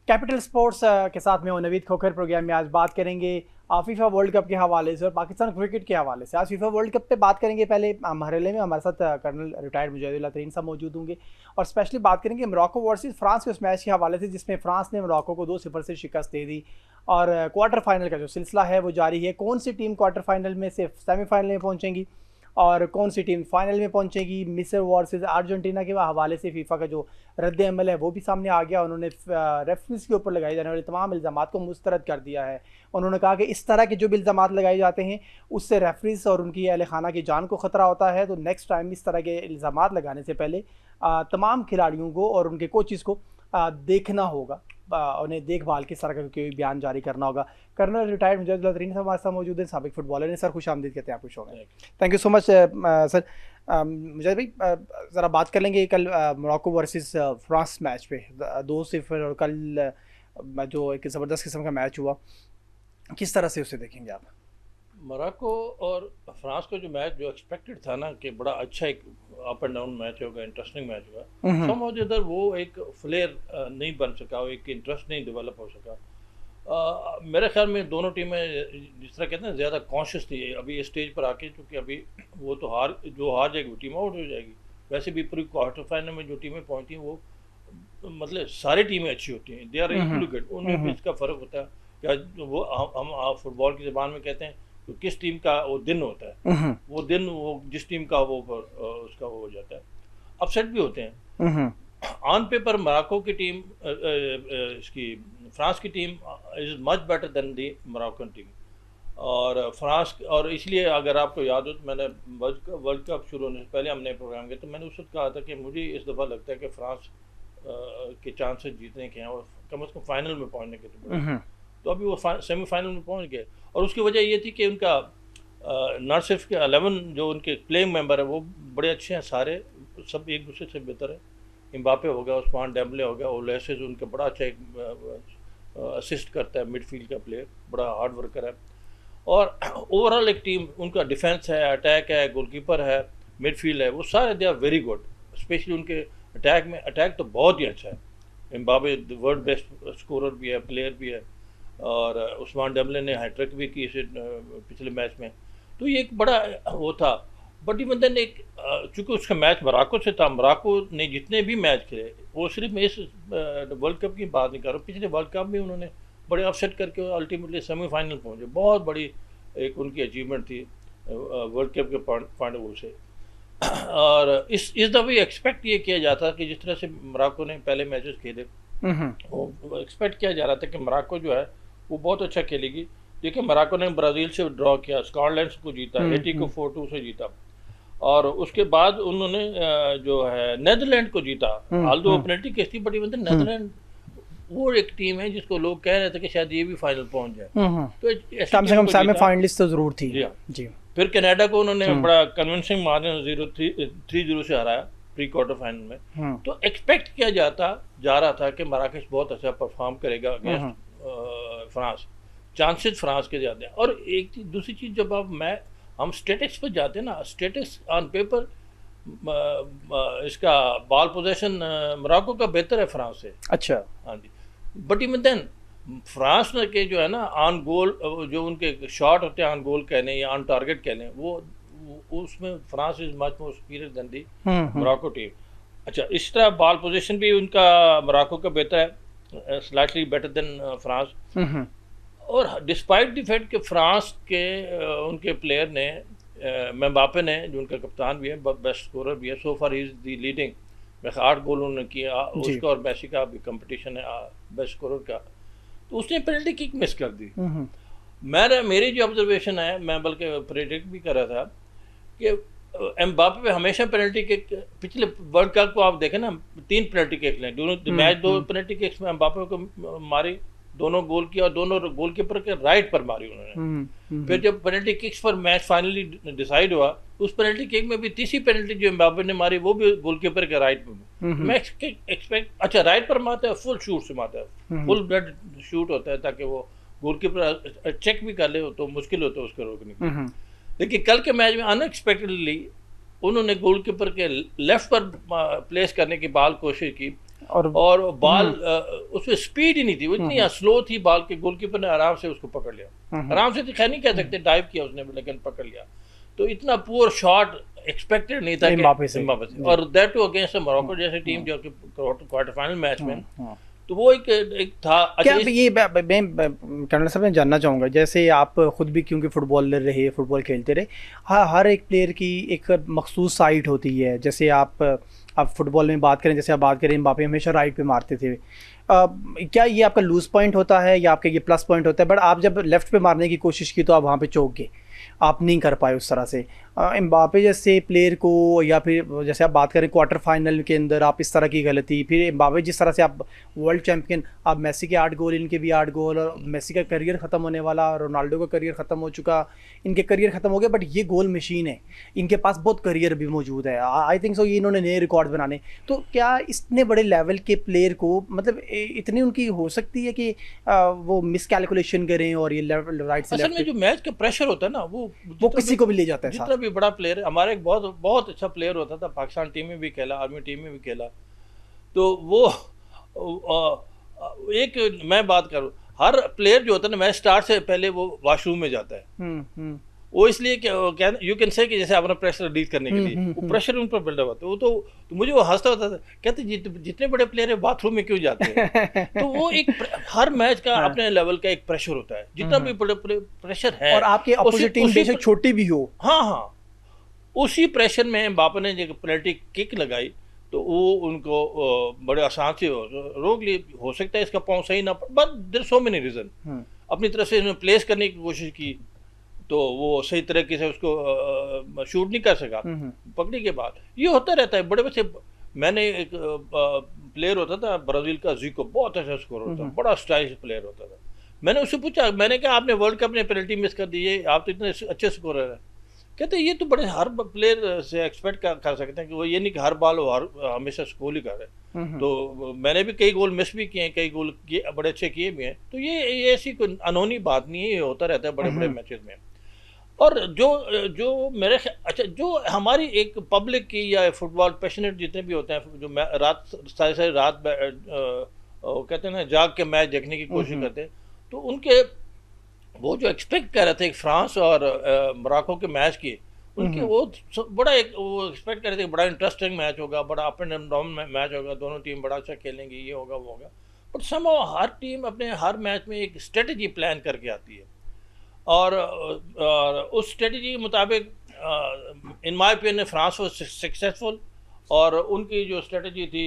Capital sports के साथ में नवीद खोखर प्रोग्राम में आज बात करेंगे फीफा वर्ल्ड कप के हवाले से और पाकिस्तान क्रिकेट के हवाले से। आज फीफा वर्ल्ड कप पे बात करेंगे। पहले महरले में हमारे साथ कर्नल रिटायर्ड मुजाहिदुल्लाह तरीन साहब मौजूद होंगे और स्पेशली बात करेंगे मोरक्को वर्सेस फ्रांस के उस मैच के हवाले से जिसमें फ्रांस ने मोरक्को को 2-0 से शिकस्त दे दी और क्वार्टर फाइनल का जो सिलसिला है वो जारी है। कौन सी टीम क्वार्टर फाइनल में से सेमीफाइनल में पहुँचेंगी और कौन सी टीम फाइनल में पहुंचेगी, मिस्र वर्सेस अर्जेंटीना के हवाले से फीफा का जो रद्द अमल है वो भी सामने आ गया। उन्होंने रेफरीज के ऊपर लगाए जाने वाले तमाम इल्ज़ामात को मुस्तरद कर दिया है। उन्होंने कहा कि इस तरह के जो भी इल्ज़ामात लगाए जाते हैं उससे रेफरीज और उनकी अहल खाना की जान को ख़तरा होता है, तो नेक्स्ट टाइम इस तरह के इल्ज़ामात लगाने से पहले तमाम खिलाड़ियों को और उनके कोचेज़ को देखना होगा, उन्हें देखभाल किस तरह का कोई बयान जारी करना होगा। कर्नल रिटायर्ड मुजाहिदुल्लाह तरीन साहब हमारे साथ मौजूद हैं, साबिक फुटबॉलर हैं। सर खुश आमदीद कहते हैं आपको शो में। Thank you so much sir. Mujahid भाई ज़रा बात कर लेंगे कल मोरक्को वर्सेस फ्रांस मैच पे 2-0 और कल जो एक ज़बरदस्त किस्म का मैच हुआ, किस तरह से उसे देखेंगे आप? मोरक्को और फ्रांस का जो मैच जो एक्सपेक्टेड था ना कि बड़ा अच्छा एक अप एंड डाउन मैच होगा, इंटरेस्टिंग मैच होगा, समहाउ इधर वो एक फ्लेयर नहीं बन सका, वो एक इंटरेस्ट नहीं डेवलप हो सका। मेरे ख्याल में दोनों टीमें जिस तरह कहते हैं ज़्यादा कॉन्शियस थी अभी इस स्टेज पर आके, क्योंकि अभी वो तो हार जाएगी वो टीम आउट हो जाएगी। वैसे भी पूरी क्वार्टर फाइनल में जो टीमें पहुँचती हैं वो मतलब सारी टीमें अच्छी होती हैं, दे आर इक्वली गुड। उनमें भी इसका फ़र्क होता है या वो हम फुटबॉल की ज़बान में कहते हैं तो किस टीम का वो दिन होता है, वो दिन वो जिस टीम का वो उसका वो हो जाता है। अपसेट भी होते हैं। ऑन पेपर मोरक्को की टीम इसकी फ्रांस की team is much better than the Moroccan team और फ्रांस, और इसलिए अगर आपको याद हो तो मैंने वर्ल्ड कप शुरू होने से पहले हमने प्रोग्राम किया तो मैंने उस वक्त कहा था कि मुझे इस दफ़ा लगता है कि फ्रांस के चांसेस जीतने के हैं और कम से कम फाइनल में पहुंचने के। तो अभी वो सेमीफाइनल में पहुंच गए और उसकी वजह ये थी कि उनका न सिर्फ के 11 जो उनके प्लेइंग मेंबर है वो बड़े अच्छे हैं, सारे सब एक दूसरे से बेहतर है। एम्बापे हो गया, उस्मान डेम्बले हो गया, ओलेसेस उनका बड़ा अच्छा एक असिस्ट करता है, मिडफील्ड का प्लेयर, बड़ा हार्ड वर्कर है। और ओवरऑल एक टीम उनका डिफेंस है, अटैक है, गोलकीपर है, मिडफील्ड है, वो सारे they are very good. Specially उनके अटैक तो बहुत ही अच्छा है। एम्बापे वर्ल्ड बेस्ट स्कोरर भी है, प्लेयर भी है और उस्मान डेम्बले ने हैट्रिक भी की इसे पिछले मैच में। तो ये एक बड़ा वो था। बट इवन देन एक चूँकि उसका मैच मोरक्को से था, मोरक्को ने जितने भी मैच खेले वो सिर्फ मैं इस वर्ल्ड कप की बात नहीं कर रहा हूँ, पिछले वर्ल्ड कप में उन्होंने बड़े अपसेट करके अल्टीमेटली सेमीफाइनल पहुँचे। बहुत बड़ी एक उनकी अचीवमेंट थी वर्ल्ड कप के पॉइंट ऑफ व्यू से। और इस दफ़े एक्सपेक्ट ये किया जाता कि जिस तरह से मोरक्को ने पहले मैचेस खेले वो एक्सपेक्ट किया जा रहा था कि मोरक्को जो है वो बहुत अच्छा खेलेगी। देखिए मोरक्को ने ब्राज़ील से ड्रॉ किया, स्कॉटलैंड को जीता, हेटी को 4-2 से जीता और उसके बाद उन्होंने जो है नेदरलैंड को जीता। आल्दो पेनल्टी केस थी बट इवन नेदरलैंड वो एक टीम है जिसको लोग कह रहे थे कि शायद ये भी फाइनल पहुंच जाए, तो कम से कम सेमीफाइनलिस्ट तो जरूर थी जी। फिर कनाडा को उन्होंने बड़ा कन्विंसिंग मार्जिन 3-0 से हराया प्री क्वार्टर फाइनल में। तो एक्सपेक्ट किया जा रहा था कि मराकेश बहुत अच्छा परफॉर्म करेगा अगेंस्ट फ्रांस, चांसेस फ्रांस के ज़्यादा हैं। और एक चीज़ दूसरी चीज़ जब हम स्टेटिक्स पर जाते हैं ना, स्टेटिक्स ऑन पेपर इसका बॉल पोजेशन मोरक्को का बेहतर है फ्रांस से। अच्छा, हाँ जी। बट इवन देन फ्रांस के जो है ना ऑन गोल जो उनके शॉट होते हैं ऑन गोल कह लें या ऑन टारगेट कह लें, वो उसमें France is much more superior than the Morocco team. अच्छा, इस तरह बॉल पोजीशन भी उनका मोरक्को का बेहतर है, स्लाइटली बेटर देन फ्रांस। और डिस्पाइट द फैक्ट कि फ्रांस के उनके प्लेयर ने एम्बापे ने जो उनका कप्तान भी है, बेस्ट स्कोरर भी है, सो फार ही इज द लीडिंग, 8 गोल उन्होंने किया, उसका और मेसी का भी कंपटीशन है बेस्ट स्कोरर का, तो उसने पेनल्टी किक मिस कर दी। मेरी जो ऑब्जर्वेशन है, मैं बल्कि प्रेडिक्ट भी कर रहा था कि एम्बापे पे हमेशा पेनल्टी किक, पिछले वर्ल्ड कप को आप देखें ना 3 पेनल्टी किक लें, दोनों मैच 2 पेनल्टी किक्स में एम्बापे को मारी, दोनों गोल किया और दोनों गोलकीपर के राइट पर मारी उन्होंने। फिर जब पेनल्टी किक्स पर मैच फाइनली डिसाइड हुआ, उस पेनल्टी किक में भी तीसरी पेनल्टी जो एम्बापे ने मारी वो भी गोलकीपर के राइट पर। मैं एक्सपेक्ट अच्छा राइट पर मारता है, फुल शूट से मारता है, फुल ब्लड शूट होता है ताकि वो गोलकीपर चेक भी कर ले तो मुश्किल होता है उसको रोकने की। लेकिन कल के मैच में अनएक्सपेक्टेडली उन्होंने गोलकीपर के लेफ्ट पर प्लेस करने की बाल कोशिश की और बॉल उसमें स्पीड ही नहीं थी, वो इतनी स्लो थी बॉल के गोलकीपर ने आराम से उसको पकड़ लिया। आराम से तो खैर नहीं कह सकते, डाइव किया उसने लेकिन पकड़ लिया। तो इतना पुअर शॉट एक्सपेक्टेड नहीं था एम्बापे से। और दैट टू अगेंस्ट मोरक्को जैसी टीम जो कि क्वार्टर फाइनल मैच में, तो वो एक था। क्या ये मैं कर्नल साहब मैं जानना चाहूँगा, जैसे आप खुद भी क्योंकि फुटबॉलर रहे, फुटबॉल खेलते रहे, हर एक प्लेयर की एक मखसूस साइट होती है। जैसे आप फुटबॉल में बात करें, जैसे आप बात करें एम्बापे हमेशा राइट पे मारते थे, क्या ये आपका लूज पॉइंट होता है या आपका ये प्लस पॉइंट होता है? बट आप जब लेफ्ट पे मारने की कोशिश की तो आप वहाँ पे चौक गए, आप नहीं कर पाए उस तरह से। एम्बापे जैसे प्लेयर को, या फिर जैसे आप बात करें क्वार्टर फाइनल के अंदर आप इस तरह की गलती, फिर एम्बापे जिस तरह से आप वर्ल्ड चैंपियन, आप मेसी के 8 गोल, इनके भी 8 गोल, और मेसी का करियर ख़त्म होने वाला, रोनाल्डो का करियर ख़त्म हो चुका, इनके करियर ख़त्म हो गए, बट ये गोल मशीन है, इनके पास बहुत करियर भी मौजूद है। आई थिंक सो ये इन्होंने नए रिकॉर्ड बनाने। तो क्या इतने बड़े लेवल के प्लेयर को मतलब इतनी उनकी हो सकती है कि वो मिस कैलकुलेशन करें और ये राइट से असल में जो मैच का प्रेशर होता है ना, वो किसी को भी ले जाता है। जितना भी बड़ा प्लेयर है, हमारा एक बहुत अच्छा प्लेयर होता था, पाकिस्तान टीम में भी खेला, आर्मी टीम में भी खेला, तो वो एक मैं बात करूँ, हर प्लेयर जो होता है ना मैच स्टार्ट से पहले वो वॉशरूम में जाता है। वो इसलिए यू कैन से कि जैसे अपना प्रेशर रिलीज करने के लिए वो प्रेशर उन पर बिल्डअप होता है। वो तो मुझे वो हंसता होता था, कहते जितने बड़े प्लेयर है बाथरूम में क्यों जाते हैं। तो वो एक हर मैच का अपने लेवल का एक प्रेशर होता है, जितना भी बड़े प्रेशर है, और आपके अपोजिट टीम बेशक छोटी भी हो, हाँ, उसी प्रेशर में एम्बापे ने जो पेनल्टी किक लगाई तो वो उनको बड़े आसान से रोक ली। हो सकता है इसका पाँव सही ना, but there so many reason. अपनी तरफ से उन्होंने प्लेस करने की कोशिश की तो वो सही तरीके से उसको शूट नहीं कर सका पकड़ी के बाद। ये होता रहता है बड़े बच्चे। मैंने एक प्लेयर होता था ब्राज़ील का, ज़ीको, बहुत अच्छा स्कोर होता था, बड़ा स्टाइलिश प्लेयर होता था। मैंने उससे पूछा, मैंने कहा आपने वर्ल्ड कप में पेनल्टी मिस कर दी है, आप तो इतने अच्छे स्कोरर हैं। कहते ये तो बड़े हर प्लेयर से एक्सपेक्ट कर सकते हैं कि वो ये नहीं कि हर बॉल वो हमेशा स्कोर ही कर रहे। तो मैंने भी कई गोल मिस भी किए हैं, कई गोल बड़े अच्छे किए भी हैं। तो ये ऐसी कोई अनहोनी बात नहीं है, ये होता रहता है बड़े बड़े मैचेस में। और जो मेरे अच्छा जो हमारी एक पब्लिक की या फुटबॉल पैशनेट जितने भी होते हैं, जो रात सारी रात कहते हैं ना जाग के मैच देखने की कोशिश करते हैं, तो उनके वो जो एक्सपेक्ट कर रहे थे फ्रांस और मोरक्को के मैच की, उनके वो बड़ा वो एक्सपेक्ट कर रहे थे बड़ा इंटरेस्टिंग मैच होगा, बड़ा अप एंड डाउन मैच होगा, दोनों टीम बड़ा अच्छा खेलेंगी, ये होगा वो होगा। बट समहाउ हर टीम अपने हर मैच में एक स्ट्रेटजी प्लान करके आती है, और उस स्ट्रेटजी के मुताबिक इन my opinion France was successful. और उनकी जो स्ट्रेटजी थी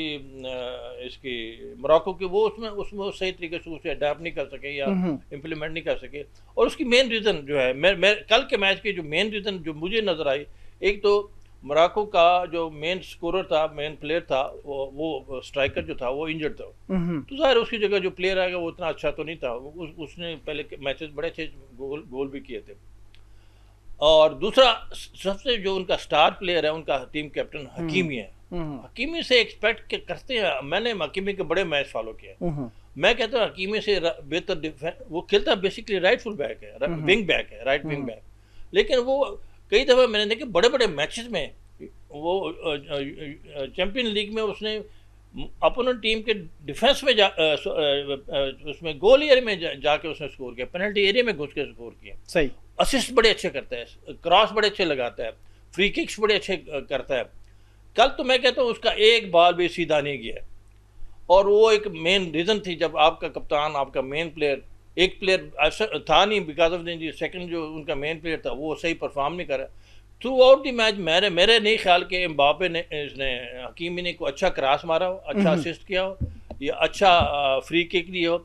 इसकी मोरक्को की, वो उसमें सही तरीके से उसे अडेप्ट नहीं कर सके या इम्प्लीमेंट नहीं कर सके। और उसकी मेन रीज़न जो है, मैं कल के मैच की जो मेन रीज़न जो मुझे नज़र आई, एक तो मोरक्को का जो मेन स्कोरर था, मेन प्लेयर था, वो स्ट्राइकर जो था वो इंजर्ड था। तो ज़ाहिर उसकी जगह जो प्लेयर आएगा वो उतना अच्छा तो नहीं था, उसने पहले मैचेस बड़े अच्छे गोल भी किए थे। और दूसरा सबसे जो उनका स्टार प्लेयर है, उनका टीम कैप्टन हकीमी है। हकीमी से एक्सपेक्ट करते हैं, मैंने हकीमी के बड़े मैच फॉलो किए। मैं कहता हूँ हकीमी से बेहतर वो खेलता बेसिकली राइट फुल बैक है, विंग बैक है, राइट विंग बैक। लेकिन वो कई दफ़ा मैंने देखे बड़े बड़े मैचेस में, वो चैंपियन लीग में उसने अपोनेंट टीम के डिफेंस में उसमें गोल एरिया में जाके उसने स्कोर किया, पेनल्टी एरिया में घुस के स्कोर किया। सही असिस्ट बड़े अच्छे करता है, क्रॉस बड़े अच्छे लगाता है, फ्री किक्स बड़े अच्छे करता है। कल तो मैं कहता हूँ उसका एक बॉल भी सीधा नहीं गया, और वो एक मेन रीज़न थी। जब आपका कप्तान, आपका मेन प्लेयर, एक प्लेयर था नहीं बिकॉज ऑफ द सेकंड जो उनका मेन प्लेयर था वो सही परफॉर्म नहीं करा थ्रू आउट द मैच। मेरे नहीं ख्याल के एम्बापे ने, इसने हकीमी ने को अच्छा क्रॉस मारा हो, अच्छा असिस्ट किया हो, या अच्छा फ्री किक दी हो,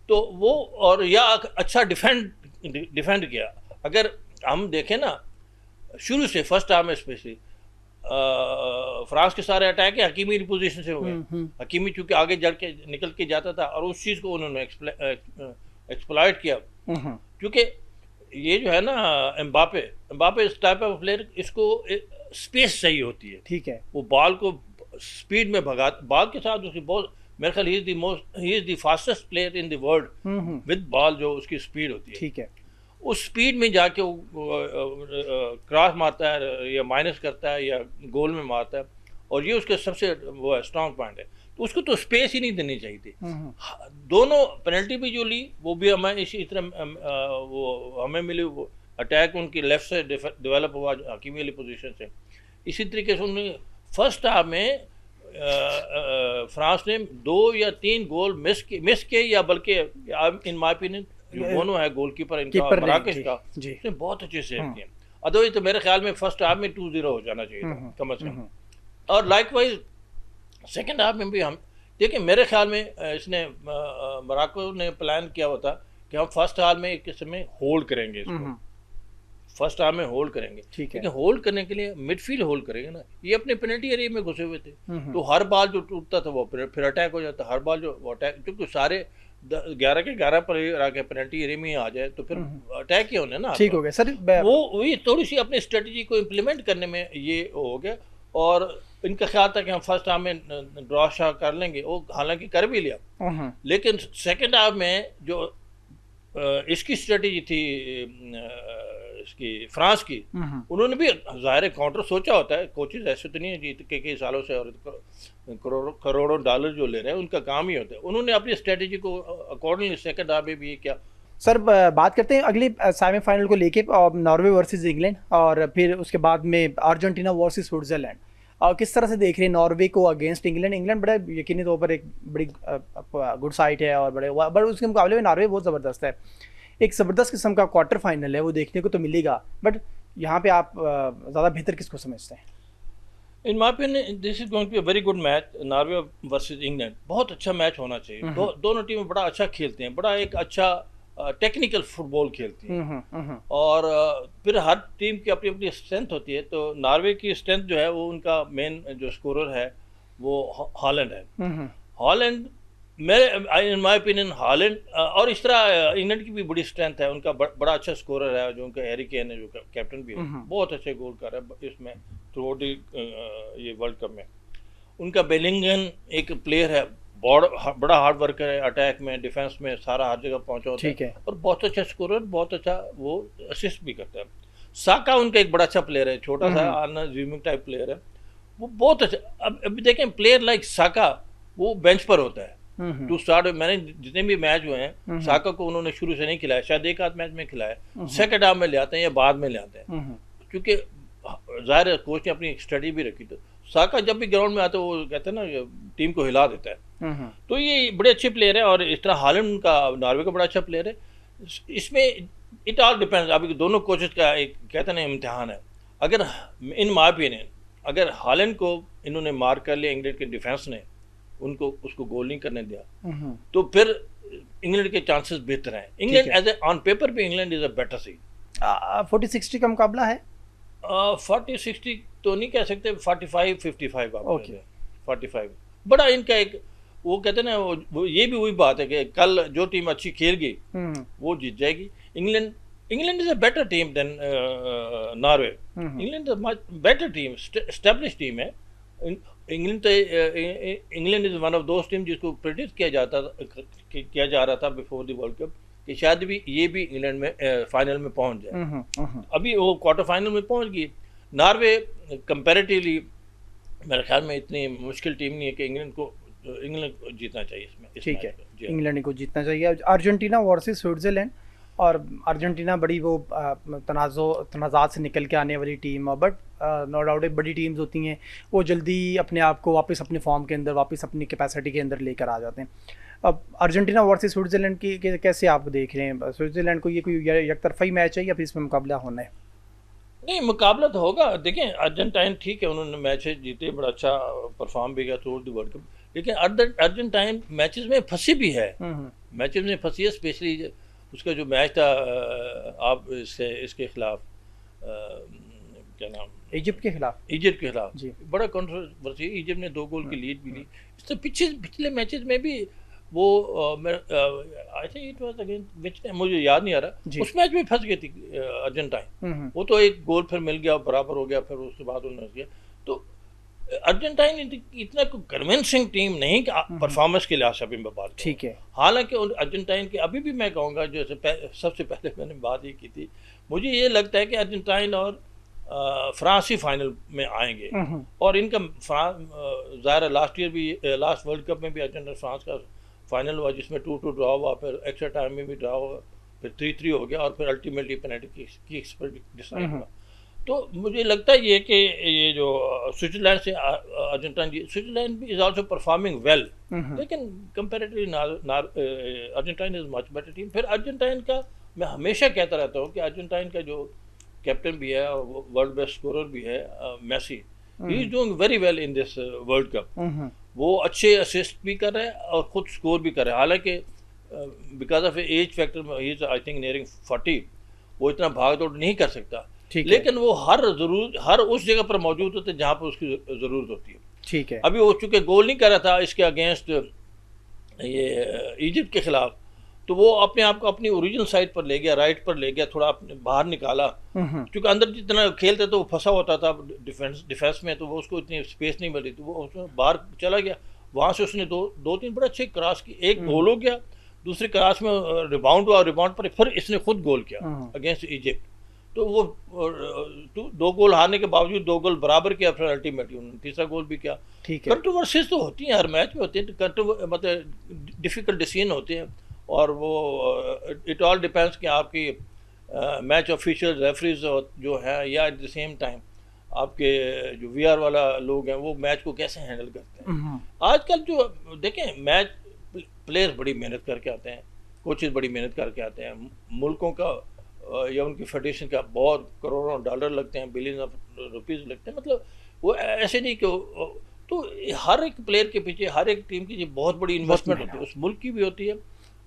तो वो, और या अच्छा डिफेंड किया। अगर हम देखें ना शुरू से फर्स्ट हाफ में स्पेशली फ्रांस के सारे अटैक हकीमी पोजीशन से हुए। हकीमी चूंकि आगे जड़ के निकल के जाता था, और उस चीज़ को उन्होंने एक्सप्लॉइट किया। क्योंकि ये जो है ना एम्बापे इस टाइप ऑफ प्लेयर, इसको स्पेस चाहिए होती है। ठीक है, वो बॉल को स्पीड में भगा, बॉल के साथ उसकी बहुत, मेरे ख्याल he is the fastest player in the world with ball, जो उसकी स्पीड होती है। ठीक है, उस स्पीड में जाके वो क्रॉस मारता है, या माइनस करता है, या गोल में मारता है, और ये उसके सबसे वो है स्ट्रॉन्ग पॉइंट है। तो उसको तो स्पेस ही नहीं देनी चाहिए थी। दोनों पेनल्टी भी जो ली वो भी हमें इसी तरह वो हमें मिली, वो अटैक उनकी लेफ्ट से डेवलप हुआ हकीमी वाली पोजीशन से। इसी तरीके से उन्होंने फर्स्ट हाफ में फ्रांस ने 2 या 3 गोल मिस किए, या बल्कि इन माय ओपिनियन जो बोनो है गोलकीपर इनका मराकेश का, उसने बहुत अच्छे सेव किए। अदरवाइज तो मेरे ख्याल में फर्स्ट हाफ में 2-0 हो जाना चाहिए था कम अज कम। और लाइकवाइज सेकंड हाफ में भी हम देखिए, मेरे ख्याल में इसने मोरक्को ने प्लान किया होता कि हम फर्स्ट हाफ में एक किस्म में होल्ड करेंगे इसको, फर्स्ट हाफ में होल्ड करेंगे, लेकिन होल्ड करने के लिए मिडफील्ड होल्ड करेंगे ना, ये अपने पेनल्टी एरिया में घुसे हुए थे, तो हर बाल जो टूटता था वो फिर अटैक हो जाता, हर बाल जो अटैक, क्योंकि सारे 11 के 11 पर आके पेनल्टी एरिया में आ जाए तो फिर अटैक ही होने ना। ठीक हो गया सर, वो वही थोड़ी सी अपनी स्ट्रेटजी को इम्प्लीमेंट करने में ये हो गया, और इनका ख्याल था कि हम फर्स्ट हाफ में ड्रॉ शॉ कर लेंगे, वो हालांकि कर भी लिया, लेकिन सेकेंड हाफ में जो इसकी स्ट्रेटजी थी इसकी फ्रांस की, उन्होंने भी ज़ाहिर काउंटर सोचा होता है, कोचेज ऐसे तो नहीं है जीत के कई सालों से और करोड़ों डॉलर जो ले रहे हैं उनका काम ही होता है, उन्होंने अपनी स्ट्रेटजी को अकॉर्डिंगली सेकंड हाफ में भी किया। सर बात करते हैं अगली सेमीफाइनल को लेके, नॉर्वे वर्सेस इंग्लैंड और फिर उसके बाद में अर्जेंटीना वर्सेस स्विट्जरलैंड। किस तरह से देख रहे हैं नॉर्वे को अगेंस्ट इंग्लैंड? इंग्लैंड बड़ा यकीनी तौर पर एक बड़ी गुड साइड है और बट उसके मुकाबले में नॉर्वे बहुत ज़बरदस्त है, एक ज़बरदस्त किस्म का क्वार्टर फाइनल है, वो देखने को तो मिलेगा, बट यहाँ पे आप ज़्यादा बेहतर किसको समझते हैं? In my opinion this is going to be a very good match, Norway versus England, बहुत अच्छा मैच होना चाहिए। दोनों टीमें बड़ा अच्छा खेलते हैं, बड़ा एक अच्छा टेक्निकल फुटबॉल खेलती है, और फिर हर टीम की अपनी अपनी स्ट्रेंथ होती है। तो नॉर्वे की स्ट्रेंथ जो है वो उनका मेन जो स्कोरर है वो हॉलैंड है। हॉलैंड मेरे इन माय ओपिनियन हॉलैंड, और इस तरह इंग्लैंड की भी बड़ी स्ट्रेंथ है, उनका बड़ा अच्छा स्कोरर है जो उनका हैरी केन है, जो कैप्टन भी है, बहुत अच्छे गोल कर रहा है इसमें थ्रू आउट ये वर्ल्ड कप में। उनका बेलिंगन एक प्लेयर है, बड़ा हार्ड वर्कर है, अटैक में डिफेंस में सारा हर जगह पहुंचा होता है, और बहुत अच्छा स्कोरर, बहुत अच्छा वो असिस्ट भी करता है। साका उनका एक बड़ा अच्छा प्लेयर है, छोटा सा आर्ना ज़्यूमिंग टाइप प्लेयर है, वो बहुत अच्छा। अब अभी देखें प्लेयर लाइक साका वो बेंच पर होता है टू स्टार्ट। मैंने जितने भी मैच हुए हैं साका को उन्होंने शुरू से नहीं खिलाया, शायद एक आध मैच में खिलाया, सेकंड हाफ में ले आते हैं या बाद में ले आते हैं, क्योंकि जाहिर है कोच ने अपनी स्टडी भी रखी। तो साका जब भी ग्राउंड में आता है वो कहते हैं ना टीम को हिला देता है, तो ये बड़े अच्छे प्लेयर है। और इस तरह हॉलैंड का नॉर्वे का बड़ा अच्छा प्लेयर है। इसमें इट ऑल डिपेंड्स, अभी दोनों कोचेस का एक कहते हैं ना इम्तिहान है। अगर इन माय ओपिनियन अगर हॉलैंड को इन्होंने मार कर लिया, इंग्लैंड के डिफेंस ने उसको गोल नहीं करने दिया, तो फिर इंग्लैंड के चांसेस बेहतर हैं। England edge a on paper पे England is a better see. 40-60 का मुकाबला है, 40-60 तो नहीं कह सकते, 45-55 आप 45 बड़ा इनका एक वो कहते हैं ना, ये भी वही बात है कि कल जो टीम अच्छी खेल गई वो जीत जाएगी। England is a better team than Norway. England is better team, establish team है। England is one of those team जिसको प्रेडिक्ट किया जा रहा था बिफोर द वर्ल्ड कप कि शायद भी ये भी इंग्लैंड में फाइनल में पहुंच जाए। अभी वो क्वार्टर फाइनल में पहुंच गई। नॉर्वे कंपैरेटिवली मेरे ख्याल में इतनी मुश्किल टीम नहीं है कि इंग्लैंड को जीतना चाहिए इसमें। ठीक है, इंग्लैंड को जीतना चाहिए। अर्जेंटीना वर्सेस स्विट्जरलैंड, और अर्जेंटीना बड़ी वो तनाज़ात से निकल के आने वाली टीम, बट नो डाउट बड़ी टीम्स होती हैं वो जल्दी अपने आप को वापस अपने फॉर्म के अंदर, वापस अपनी कैपेसिटी के अंदर लेकर आ जाते हैं। अब अर्जेंटीना वर्सेस स्विट्जरलैंड की कैसे आप देख रहे हैं? स्विट्जरलैंड को ये कोई एकतरफा ही मैच है या फिर इसमें मुकाबला होना है? नहीं, मुकाबला तो होगा। देखें अर्जेंटाइन ठीक है, उन्होंने मैच जीते, बड़ा अच्छा परफॉर्म भी किया थ्रू द वर्ल्ड कप, लेकिन अर्जेंटाइन मैचेस में फंसी भी है, मैचेस में फंसी है। स्पेशली उसका जो मैच था आप इसके खिलाफ क्या नाम, इजिप्ट के खिलाफ जी, बड़ा कंट्रोवर्सी। इजिप्ट ने 2 गोल की लीड भी ली। इससे पिछले मैचेस में भी वो I think it was against which, मुझे याद नहीं आ रहा, उस मैच में फंस गई थी अर्जेंटाइन। वो तो एक गोल फिर मिल गया, बराबर हो गया, फिर उसके बाद उन्होंने किया। तो अर्जेंटाइन इतना कन्विंसिंग टीम नहीं कि परफॉर्मेंस के लिहाज से अभी मैं बात, ठीक है। हालांकि अर्जेंटाइन के अभी भी मैं कहूँगा, जैसे सबसे पहले मैंने बात ये की थी, मुझे ये लगता है कि अर्जेंटाइन और फ्रांस ही फाइनल में आएंगे। और इनका ज़ाहिर लास्ट ईयर भी, लास्ट वर्ल्ड कप में भी अर्जेंटीना फ्रांस का फाइनल हुआ जिसमें 2-2 ड्रॉ हुआ, फिर एक्स्ट्रा टाइम में भी ड्रॉ हुआ, फिर 3-3 हो गया और फिर अल्टीमेटली पेनल्टी किक्स पर डिसाइड हुआ। तो मुझे लगता है ये कि ये जो स्विट्जरलैंड से अर्जेंटीना, स्विट्जरलैंड भी इज आल्सो परफॉर्मिंग वेल, लेकिन comparatively Argentina is much better team. फिर अर्जेंटीना का मैं हमेशा कहता रहता हूँ कि अर्जेंटीना का जो कैप्टन भी है, वर्ल्ड बेस्ट स्कोरर भी है, Messi, he is doing very well in this World Cup. वो अच्छे असिस्ट भी कर रहे हैं और खुद स्कोर भी कर रहे हैं। हालांकि because of age factor he is I think nearing 40, वो इतना भाग दौड़ नहीं कर सकता, लेकिन वो हर उस जगह पर मौजूद होते हैं जहाँ पर उसकी ज़रूरत होती है। ठीक है। अभी वो चूँकि गोल नहीं कर रहा था इसके अगेंस्ट ये इजिप्ट के खिलाफ, तो वो अपने आप को अपनी ओरिजिनल साइड पर ले गया, राइट पर ले गया, थोड़ा अपने बाहर निकाला, क्योंकि अंदर जितना खेलते तो वो फंसा होता था डिफेंस में, तो वो उसको इतनी स्पेस नहीं मिल रही, तो वो उसमें बाहर चला गया। वहाँ से उसने दो तीन बड़े अच्छे क्रॉस की, एक गोल हो गया, दूसरे क्रॉस में रिबाउंड हुआ, रिबाउंड पर फिर इसने खुद गोल किया अगेंस्ट इजिप्ट। तो वो 2 गोल हारने के बावजूद 2 गोल बराबर किया, फिर अल्टीमेटली उन्होंने तीसरा गोल भी किया। कंट्रोवर्सीज तो होती हैं, हर मैच में होती है, मतलब डिफिकल्ट डिसीजन होते हैं, और वो इट ऑल डिपेंड्स कि आपकी मैच ऑफिशियल रेफरीज जो है, या एट द सेम टाइम आपके जो वीआर वाला लोग हैं वो मैच को कैसे हैंडल करते हैं। आजकल जो देखें मैच प्लेयर्स बड़ी मेहनत करके आते हैं, कोचेज बड़ी मेहनत करके आते हैं, मुल्कों का या उनकी फेडरेशन का बहुत करोड़ों डॉलर लगते हैं, बिलियन ऑफ रुपीज़ लगते हैं, मतलब वो ऐसे नहीं कि तो हर एक प्लेयर के पीछे, हर एक टीम की बहुत बड़ी इन्वेस्टमेंट होती है, उस मुल्क की भी होती है,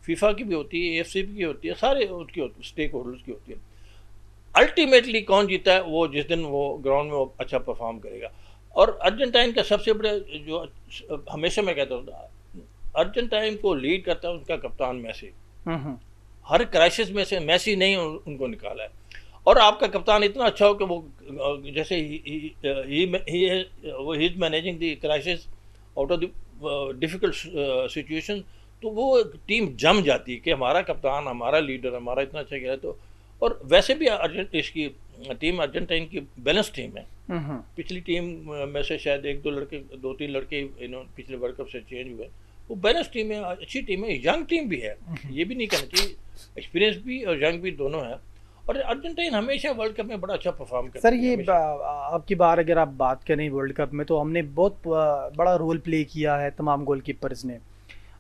फीफा की भी होती है, AFC की होती है, सारे उसकी होती है, स्टेक होल्डर्स की होती है। अल्टीमेटली कौन जीता है वो जिस दिन वो ग्राउंड में वो अच्छा परफॉर्म करेगा। और अर्जेंटाइन का सबसे बड़ा जो हमेशा मैं कहता हूँ अर्जेंटाइन को लीड करता है उनका कप्तान मेसी। हर क्राइसिस में से मेसी ने उनको निकाला है, और आपका कप्तान इतना अच्छा हो कि वो जैसे he is managing the crisis out of the difficult situation, तो वो टीम जम जाती है कि हमारा कप्तान, हमारा लीडर, हमारा इतना अच्छा खेला। तो और वैसे भी इसकी टीम अर्जेंटाइन की बैलेंस टीम है। पिछली टीम में से शायद 2-3 लड़के पिछले वर्ल्ड कप से चेंज हुए, वो बैलेंस टीम है, अच्छी टीम है, यंग टीम भी है, ये भी नहीं कहना चाहिए, एक्सपीरियंस भी और यंग भी दोनों है। और अर्जेंटाइन हमेशा वर्ल्ड कप में बड़ा अच्छा परफॉर्म करता है। सर ये आपकी बार अगर आप बात करें वर्ल्ड कप में, तो हमने बहुत बड़ा रोल प्ले किया है तमाम गोलकीपर्स ने।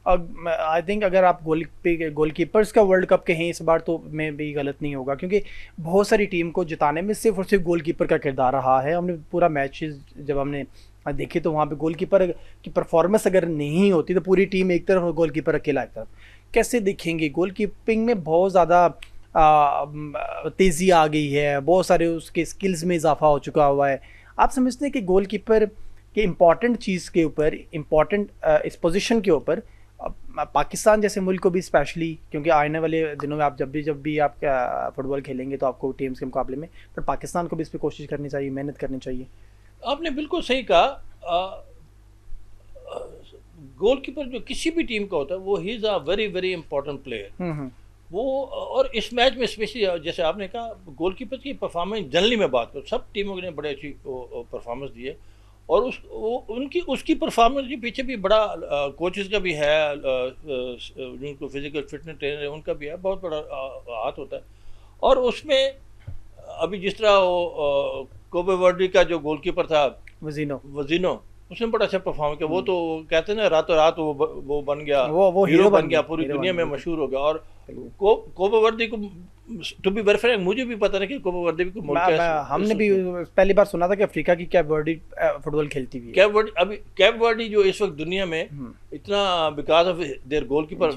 आई थिंक अगर आप गोलकीपर्स का वर्ल्ड कप कहें इस बार, तो मैं भी गलत नहीं होगा, क्योंकि बहुत सारी टीम को जिताने में सिर्फ और सिर्फ गोलकीपर का किरदार रहा है। हमने पूरा मैचेस जब हमने देखे तो वहाँ पे गोलकीपर की परफॉर्मेंस अगर नहीं होती तो पूरी टीम एक तरफ और गोलकीपर अकेला एक तरफ। कैसे देखेंगे गोलकीपिंग में बहुत ज़्यादा तेज़ी आ गई है, बहुत सारे उसके स्किल्स में इजाफा हो चुका हुआ है। आप समझते हैं कि गोलकीपर के इम्पॉर्टेंट चीज़ के ऊपर, इम्पॉर्टेंट इस पोजीशन के ऊपर पाकिस्तान जैसे मुल्क को भी स्पेशली, क्योंकि आने वाले दिनों में आप जब भी आप फुटबॉल खेलेंगे तो आपको टीम्स के मुकाबले में, पर पाकिस्तान को भी इस पर कोशिश करनी चाहिए, मेहनत करनी चाहिए। आपने बिल्कुल सही कहा। गोलकीपर जो किसी भी टीम का होता है वो he is a very very important player. वो और इस मैच में स्पेशली जैसे आपने कहा गोलकीपर की परफॉर्मेंस, जनरली मैं बात करूँ सब टीमों ने बड़े अच्छी परफॉर्मेंस दी है, और उसकी परफॉर्मेंस के पीछे भी बड़ा कोचेस का भी है, जिनको फिजिकल फिटनेस ट्रेनर है उनका भी है, बहुत बड़ा हाथ होता है। और उसमें अभी जिस तरह कोबे वर्डी का जो गोलकीपर था वजीनो, उसने बड़ा अच्छा परफॉर्म किया। वो तो कहते हैं ना रातों रात वो बन गया, वो हीरो बन गया, पूरी दुनिया में मशहूर हो गया। और कोबे वर्दी को टू बी वेरी फ्रैंक मुझे भी पता नहीं कि कोबे वर्दी भी हमने भी पहली बार सुना था कि अफ्रीका की कैप वर्दी फुटबॉल खेलती हुई। कैप वर्दी जो इस वक्त दुनिया में इतना बिकॉज ऑफ देयर गोलकीपर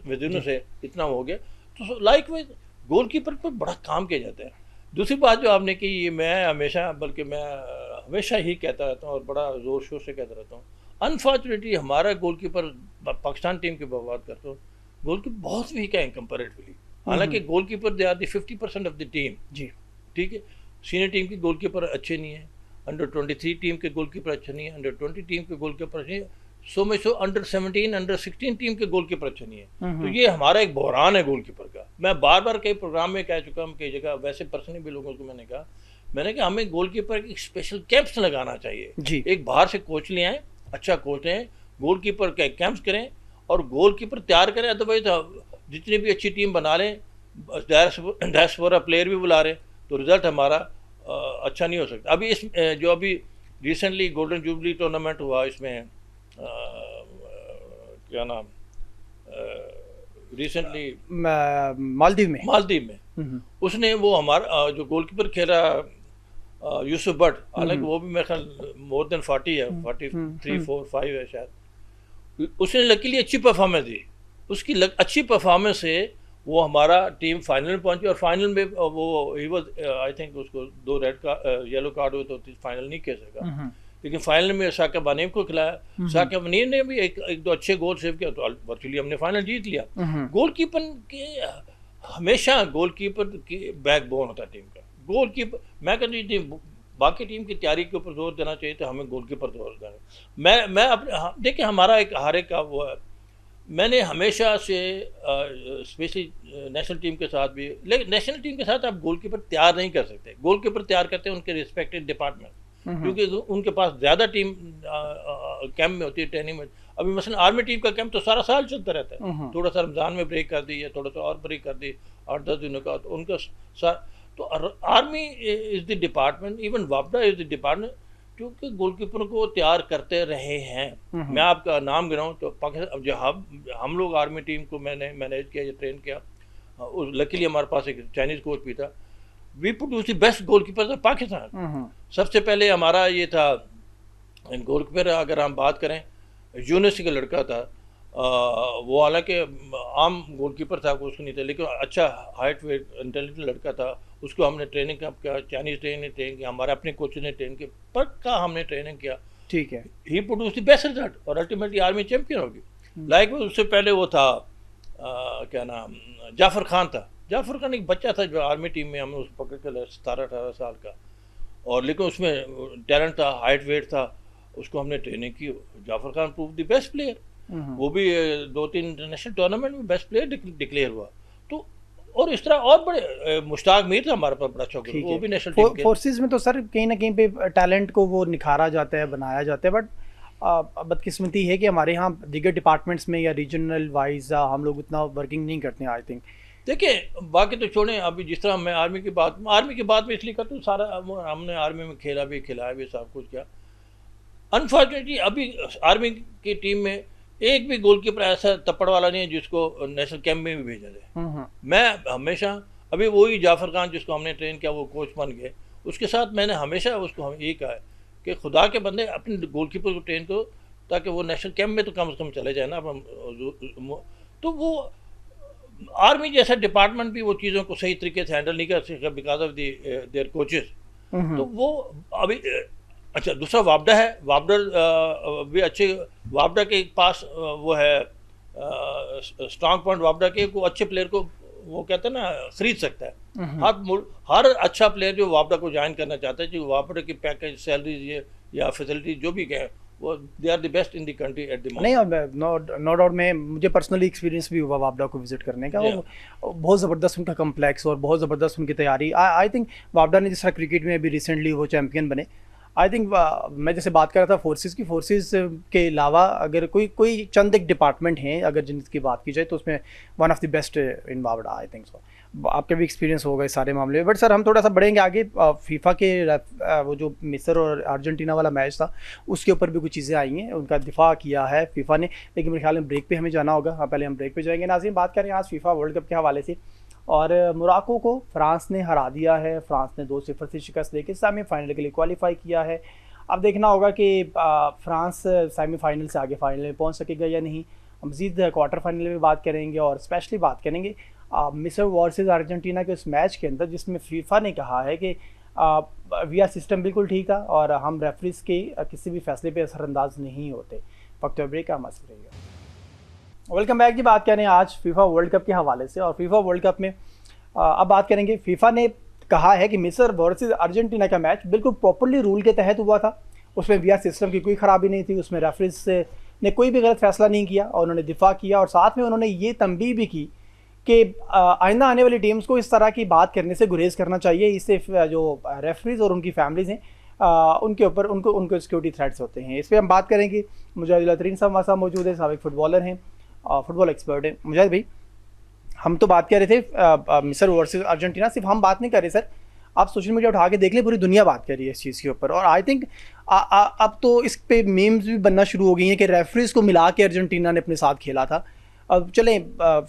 वेजिनो से इतना हो गया, तो लाइकवाइज गोलकीपर पर बड़ा काम किया जाता है। दूसरी बात जो आपने की, ये मैं हमेशा ही कहता रहता हूँ और बड़ा ज़ोर शोर से कहता रहता हूँ, अनफॉर्चुनेटली हमारा गोलकीपर, पाकिस्तान टीम की बात करता हूँ, गोलकीपर बहुत वीक है कंपैरेटिवली। हालांकि goalkeeper they are the 50% of the team जी, ठीक है। सीनियर टीम के गोलकीपर अच्छे नहीं है, अंडर 23 टीम के गोलकीपर अच्छे नहीं है, अंडर 20 टीम के गोलकीपर अच्छे नहीं है, सो अंडर 17 अंडर 16 टीम के गोलकीपर अच्छे नहीं है। तो ये हमारा एक बहरान है गोलकीपर का। मैं बार बार कई प्रोग्राम में कह चुका हूँ, कई जगह वैसे पर्सनली भी लोगों को मैंने कहा मैंने कहा हमें गोलकीपर की स्पेशल कैंप्स लगाना चाहिए जी। एक बाहर से कोच ले आए, अच्छा कोच लें, गोलकीपर के कैंप्स करें और गोलकीपर तैयार करें। अदरवाइज जितनी भी अच्छी टीम बना लें, डायस्पोरा प्लेयर भी बुला रहे, तो रिजल्ट हमारा अच्छा नहीं हो सकता। अभी इस जो अभी रिसेंटली गोल्डन जुबली टूर्नामेंट हुआ, इसमें क्या नाम रिसेंटली मालदीव में उसने वो हमारा जो गोलकीपर खेला यूसुफ भट्ट, हालांकि वो भी मेरे ख्याल मोर देन 40 है, 43, 4, 5 है शायद, उसने लकीली अच्छी परफॉर्मेंस दी। उसकी अच्छी परफॉर्मेंस से वो हमारा टीम फाइनल में पहुंची और फाइनल में वो ही वाज आई थिंक उसको 2 येलो कार्ड हुए तो फाइनल नहीं खेल सका, लेकिन फाइनल में साकिब अनीम को खिलाया। साकिब अनीम ने भी एक दो अच्छे गोल सेव किया तो वर्चुअली हमने फाइनल जीत लिया। गोलकीपर के हमेशा गोलकीपर की बैकबोन होता है टीम का। गोलकीपर, मैं कहती टीम बाकी टीम की तैयारी के ऊपर जोर देना चाहिए, तो हमें गोलकीपर जोर देना। मैं अपने देखिए हमारा एक हारे का वो है, मैंने हमेशा से स्पेशली नेशनल टीम के साथ भी, लेकिन नेशनल टीम के साथ आप गोलकीपर तैयार नहीं कर सकते। गोलकीपर तैयार करते हैं उनके रिस्पेक्टेड डिपार्टमेंट, क्योंकि उनके पास ज़्यादा टीम कैंप में होती है, ट्रेनिंग में। अभी मसलन आर्मी टीम का कैंप तो सारा साल चलता रहता है, थोड़ा सा रमज़ान में ब्रेक कर दी या थोड़ा सा और ब्रेक कर दी 8-10 दिनों का, तो उनका तो army is the department, even वापडा इज़ द डिपार्टमेंट क्योंकि गोलकीपर को तैयार करते रहे हैं। मैं आपका नाम गिनाऊँ तो पाकिस्तान, जो हम लोग आर्मी टीम को मैंने मैनेज किया या ट्रेन किया, लकीली हमारे पास एक चाइनीज़ कोच भी था। We produce the best goalkeeper Pakistan. सबसे पहले हमारा ये था गोलकीपर, अगर हम बात करें, यूनिवर्सिटी का लड़का था, वो हालांकि आम गोलकीपर था, उसको नहीं था, लेकिन अच्छा हाइट वेट इंटेलिजेंट लड़का था। उसको हमने ट्रेनिंग किया, चाइनीज़ ट्रेनिंग ने ट्रेन किया, हमारे अपने कोच ने ट्रेन किया, पक्का हमने ट्रेनिंग किया, ठीक है। ही प्रोड्यूस द बेस्ट रिजल्ट और अल्टीमेटली आर्मी चैंपियन होगी। लाइक उससे पहले वो था क्या नाम, जाफर खान था। जाफर खान एक बच्चा था जो आर्मी टीम में हमने उसको पकड़ कर 17-18 साल का, और लेकिन उसमें टैलेंट था, हाइट वेट था, उसको हमने ट्रेनिंग की। Jafar Khan prove the best player, वो भी 2-3 इंटरनेशनल टूर्नामेंट में बेस्ट प्लेयर डिक्लेयर हुआ। तो और इस तरह और बड़े, मुश्ताक मीर था हमारे पास बड़ा चौक, वो भी नेशनल टीम के। फोर्सेस में तो सर कहीं ना कहीं पे टैलेंट को वो निखारा जाता है, बनाया जाता है, बट बदकिस्मती है कि हमारे यहाँ दीगर डिपार्टमेंट्स में या रीजनल वाइज हम लोग उतना वर्किंग नहीं करते हैं। आई थिंक देखिए बाकी तो छोड़ें, अभी जिस तरह मैं आर्मी की बात में इसलिए करता हूँ, सारा हमने आर्मी में खेला भी, खिलाया भी, सब कुछ किया। अनफॉर्चुनेटली अभी आर्मी की टीम में एक भी गोलकीपर ऐसा तप्पड़ वाला नहीं है जिसको नेशनल कैंप में भी भेजा जाए। मैं हमेशा, अभी वही जाफर खान जिसको हमने ट्रेन किया वो कोच बन गए, उसके साथ मैंने हमेशा उसको हम यही कहा है कि खुदा के बंदे अपने गोलकीपर को ट्रेन करो ताकि वो नेशनल कैंप में तो कम से कम चले जाए ना। तो वो आर्मी जैसा डिपार्टमेंट भी वो चीज़ों को सही तरीके से हैंडल नहीं कर सकता बिकॉज ऑफ देयर कोचेस। तो वो अभी अच्छा, दूसरा वापडा है, वापडा भी अच्छे, वापडा के पास वो है स्ट्रॉन्ग पॉइंट वापडा के, को अच्छे प्लेयर को वो कहते हैं ना खरीद सकता है। हर अच्छा प्लेयर जो वापडा को ज्वाइन करना चाहता है, जो वापडा की पैकेज, सैलरीज ये या फैसिलिटी जो भी कहें, वो they are the best in the country at the moment. नहीं, नो डाउट में मुझे पर्सनली एक्सपीरियंस भी हुआ वापडा को विजिट करने का। वो बहुत ज़बरदस्त उनका कम्प्लेक्स और बहुत ज़बरदस्त उनकी तैयारी। आई थिंक वापडा ने जिस तरह क्रिकेट में अभी रिसेंटली वो चैम्पियन बने, आई थिंक मैं जैसे बात कर रहा था फोर्सेस की, फोर्सेस के अलावा अगर कोई चंद एक डिपार्टमेंट हैं अगर जिनकी बात की जाए तो उसमें one of the best in वापडा, आई थिंक सो। आपका भी एक्सपीरियंस होगा इस सारे मामले में। बट सर हम थोड़ा सा बढ़ेंगे आगे। फीफा के वो जो मिस्र और अर्जेंटीना वाला मैच था उसके ऊपर भी कुछ चीज़ें आई हैं, उनका दिफा किया है फीफा ने, लेकिन मेरे ख्याल में ब्रेक पे हमें जाना होगा। हाँ, पहले हम ब्रेक पे जाएंगे। नाज़रीन, बात करें आज फीफा वर्ल्ड कप के हवाले से, और मोरक्को को फ्रांस ने हरा दिया है। फ्रांस ने 2-0 से शिकस्त लेके सेमीफाइनल के लिए क्वालिफाई किया है। अब देखना होगा कि फ्रांस सेमीफाइनल से आगे फाइनल में पहुंच सकेगा या नहीं। हम मज़ीद क्वार्टर फाइनल में बात करेंगे और स्पेशली बात करेंगे मिस्र वर्सेस अर्जेंटीना के उस मैच के अंदर जिसमें फीफा ने कहा है कि वीआर सिस्टम बिल्कुल ठीक था और हम रेफरीज के किसी भी फैसले पे असरअंदाज नहीं होते। वक्त ब्रेक का मसला रहेगा। वेलकम बैक जी। बात करें आज फीफा वर्ल्ड कप के हवाले से, और फीफा वर्ल्ड कप में अब बात करेंगे। फीफा ने कहा है कि मिस्र वर्सेस अर्जेंटीना का मैच बिल्कुल प्रॉपर्ली रूल के तहत हुआ था, उसमें वीआर सिस्टम की कोई ख़राबी नहीं थी, उसमें रेफरीज ने कोई भी गलत फैसला नहीं किया और उन्होंने दिफा किया। और साथ में उन्होंने ये तंबीह भी की कि आइंदा आने वाली टीम्स को इस तरह की बात करने से गुरेज करना चाहिए। इससे जो रेफरीज और उनकी फैमिलीज हैं उनके ऊपर उनको सिक्योरिटी थ्रेट्स होते हैं। इस पर हम बात करेंगे। मुजाहिदुल्लाह तरीन साहब हमारे साथ मौजूद है, साबिक फुटबॉलर हैं, फुटबॉल एक्सपर्ट हैं। मुजाहिद भाई, हम तो बात कर रहे थे मिस्र वर्सेस अर्जेंटीना, सिर्फ हम बात नहीं कर रहे सर, आप सोशल मीडिया उठा के देख लें, पूरी दुनिया बात कर रही है इस चीज़ के ऊपर। और आई थिंक अब तो इस पे मीम्स भी बनना शुरू हो गई हैं कि रेफरीज को मिला के अर्जेंटीना ने अपने साथ खेला था। अब चलें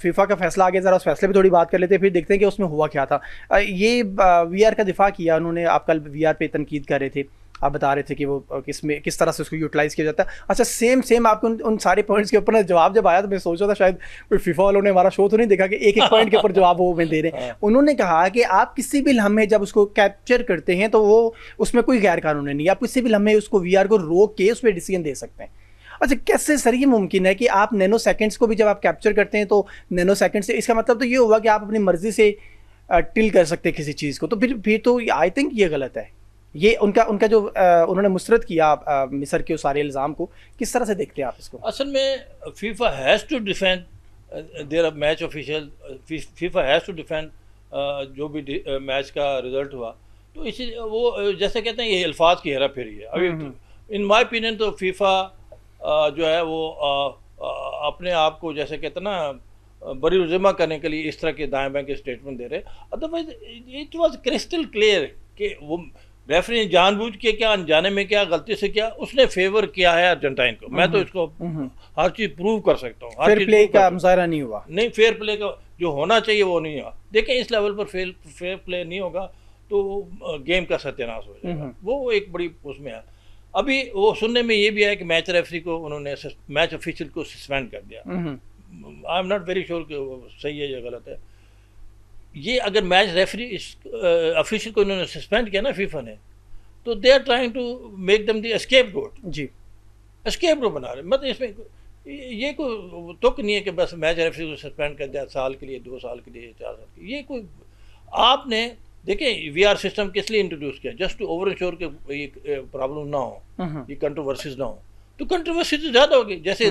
फीफा का फैसला आ गया, ज़रा उस फैसले पे थोड़ी बात कर लेते हैं, फिर देखते हैं कि उसमें हुआ क्या था। ये वीआर का दिफा किया उन्होंने, आप कल वीआर पे तनकीद कर रहे थे, आप बता रहे थे कि वो किस तरह से उसको यूटिलाइज़ किया जाता है। अच्छा, सेम आपके उन सारे पॉइंट्स के ऊपर जवाब जब आया तो मैं सोच रहा था शायद कोई फीफा वालों ने हमारा शो तो नहीं देखा कि एक एक पॉइंट के ऊपर जवाब वो में दे रहे हैं। उन्होंने कहा कि आप किसी भी लम्हे जब उसको कैप्चर करते हैं तो वो उसमें कोई गैर कानूनी नहीं है, आप किसी भी लम्हे उसको वीआर को रोक के उस पर डिसीजन दे सकते हैं। अच्छा, कैसे सर ये मुमकिन है कि आप नैनो सेकंड्स को भी जब आप कैप्चर करते हैं तो नैनो सेकंड से, इसका मतलब तो ये हुआ कि आप अपनी मर्जी से टिल कर सकते हैं किसी चीज़ को, तो फिर तो आई थिंक ये गलत है। ये उनका जो उन्होंने मुस्तरद किया मिस्र के उस सारे इल्ज़ाम को, किस तरह से देखते हैं आप इसको? असल में FIFA has to defend their match official, FIFA has to defend जो भी मैच का रिजल्ट हुआ, तो इसी वो जैसे कहते हैं ये अल्फाज की हेरा फेरी है। अभी इन माय ओपिनियन तो फीफा जो है वो अपने आप को जैसे कहते हैं ना बरी रुजमा करने के लिए इस तरह के दाएं बाएं के स्टेटमेंट दे रहे। Otherwise it was crystal clear कि वो रेफरी ने जानबूझ के क्या, अनजाने में क्या, गलती से क्या, उसने फेवर किया है अर्जेंटाइन को। मैं तो इसको हर चीज़ प्रूव कर सकता हूँ। फेयर प्ले का मुजाहरा नहीं हुआ, नहीं, फेयर प्ले का जो होना चाहिए वो नहीं हुआ। देखिए इस लेवल पर फेयर प्ले नहीं होगा तो गेम का सत्यानाश हो जाएगा। वो एक बड़ी उसमें है। अभी वो सुनने में ये भी है कि मैच रेफरी को उन्होंने मैच ऑफिशियल को सस्पेंड कर दिया। I am not very sure कि वो सही है या गलत है। ये अगर मैच रेफरी ऑफिशियल को इन्होंने सस्पेंड किया ना फीफा ने, तो they are trying to make them the escape goat. जी, एस्केप गोट बना रहे। मतलब इसमें ये कोई तुक नहीं है कि बस मैच रेफरी को सस्पेंड कर दिया साल के लिए, 2 साल के लिए, 4 साल के लिए। ये कोई आपने देखिए वीआर सिस्टम किस लिए इंट्रोड्यूस किया? जस्ट टू ओवर इंश्योर कि ये प्रॉब्लम ना हो, ये कंट्रोवर्सीज ना हो। तो कंट्रोवर्सी तो ज़्यादा होगी। जैसे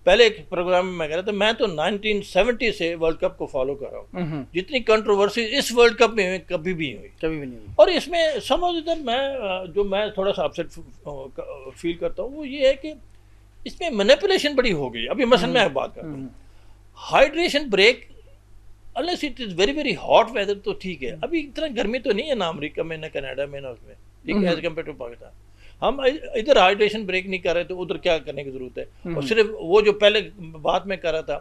पहले एक प्रोग्राम में मैं कह रहा था, मैं तो 1970 से वर्ल्ड कप को फॉलो कर रहा हूँ। जितनी कंट्रोवर्सी इस वर्ल्ड कप में कभी भी नहीं हुई। और इसमें समझ मैं थोड़ा सा अपसेट फील करता हूँ वो ये है कि इसमें मैनिपुलेशन बड़ी हो गई। अभी मसलन मैं बात करता हूँ hydration break, unless it is very very hot weather तो ठीक है। अभी इतना गर्मी तो नहीं है ना अमेरिका में, ना कनाडा में, ना उसमें, ठीक है, एज कम्पेयर टू पाकिस्तान। हम इधर हाइड्रेशन ब्रेक नहीं कर रहे तो उधर क्या करने की ज़रूरत है? और सिर्फ वो जो पहले बात में कर रहा था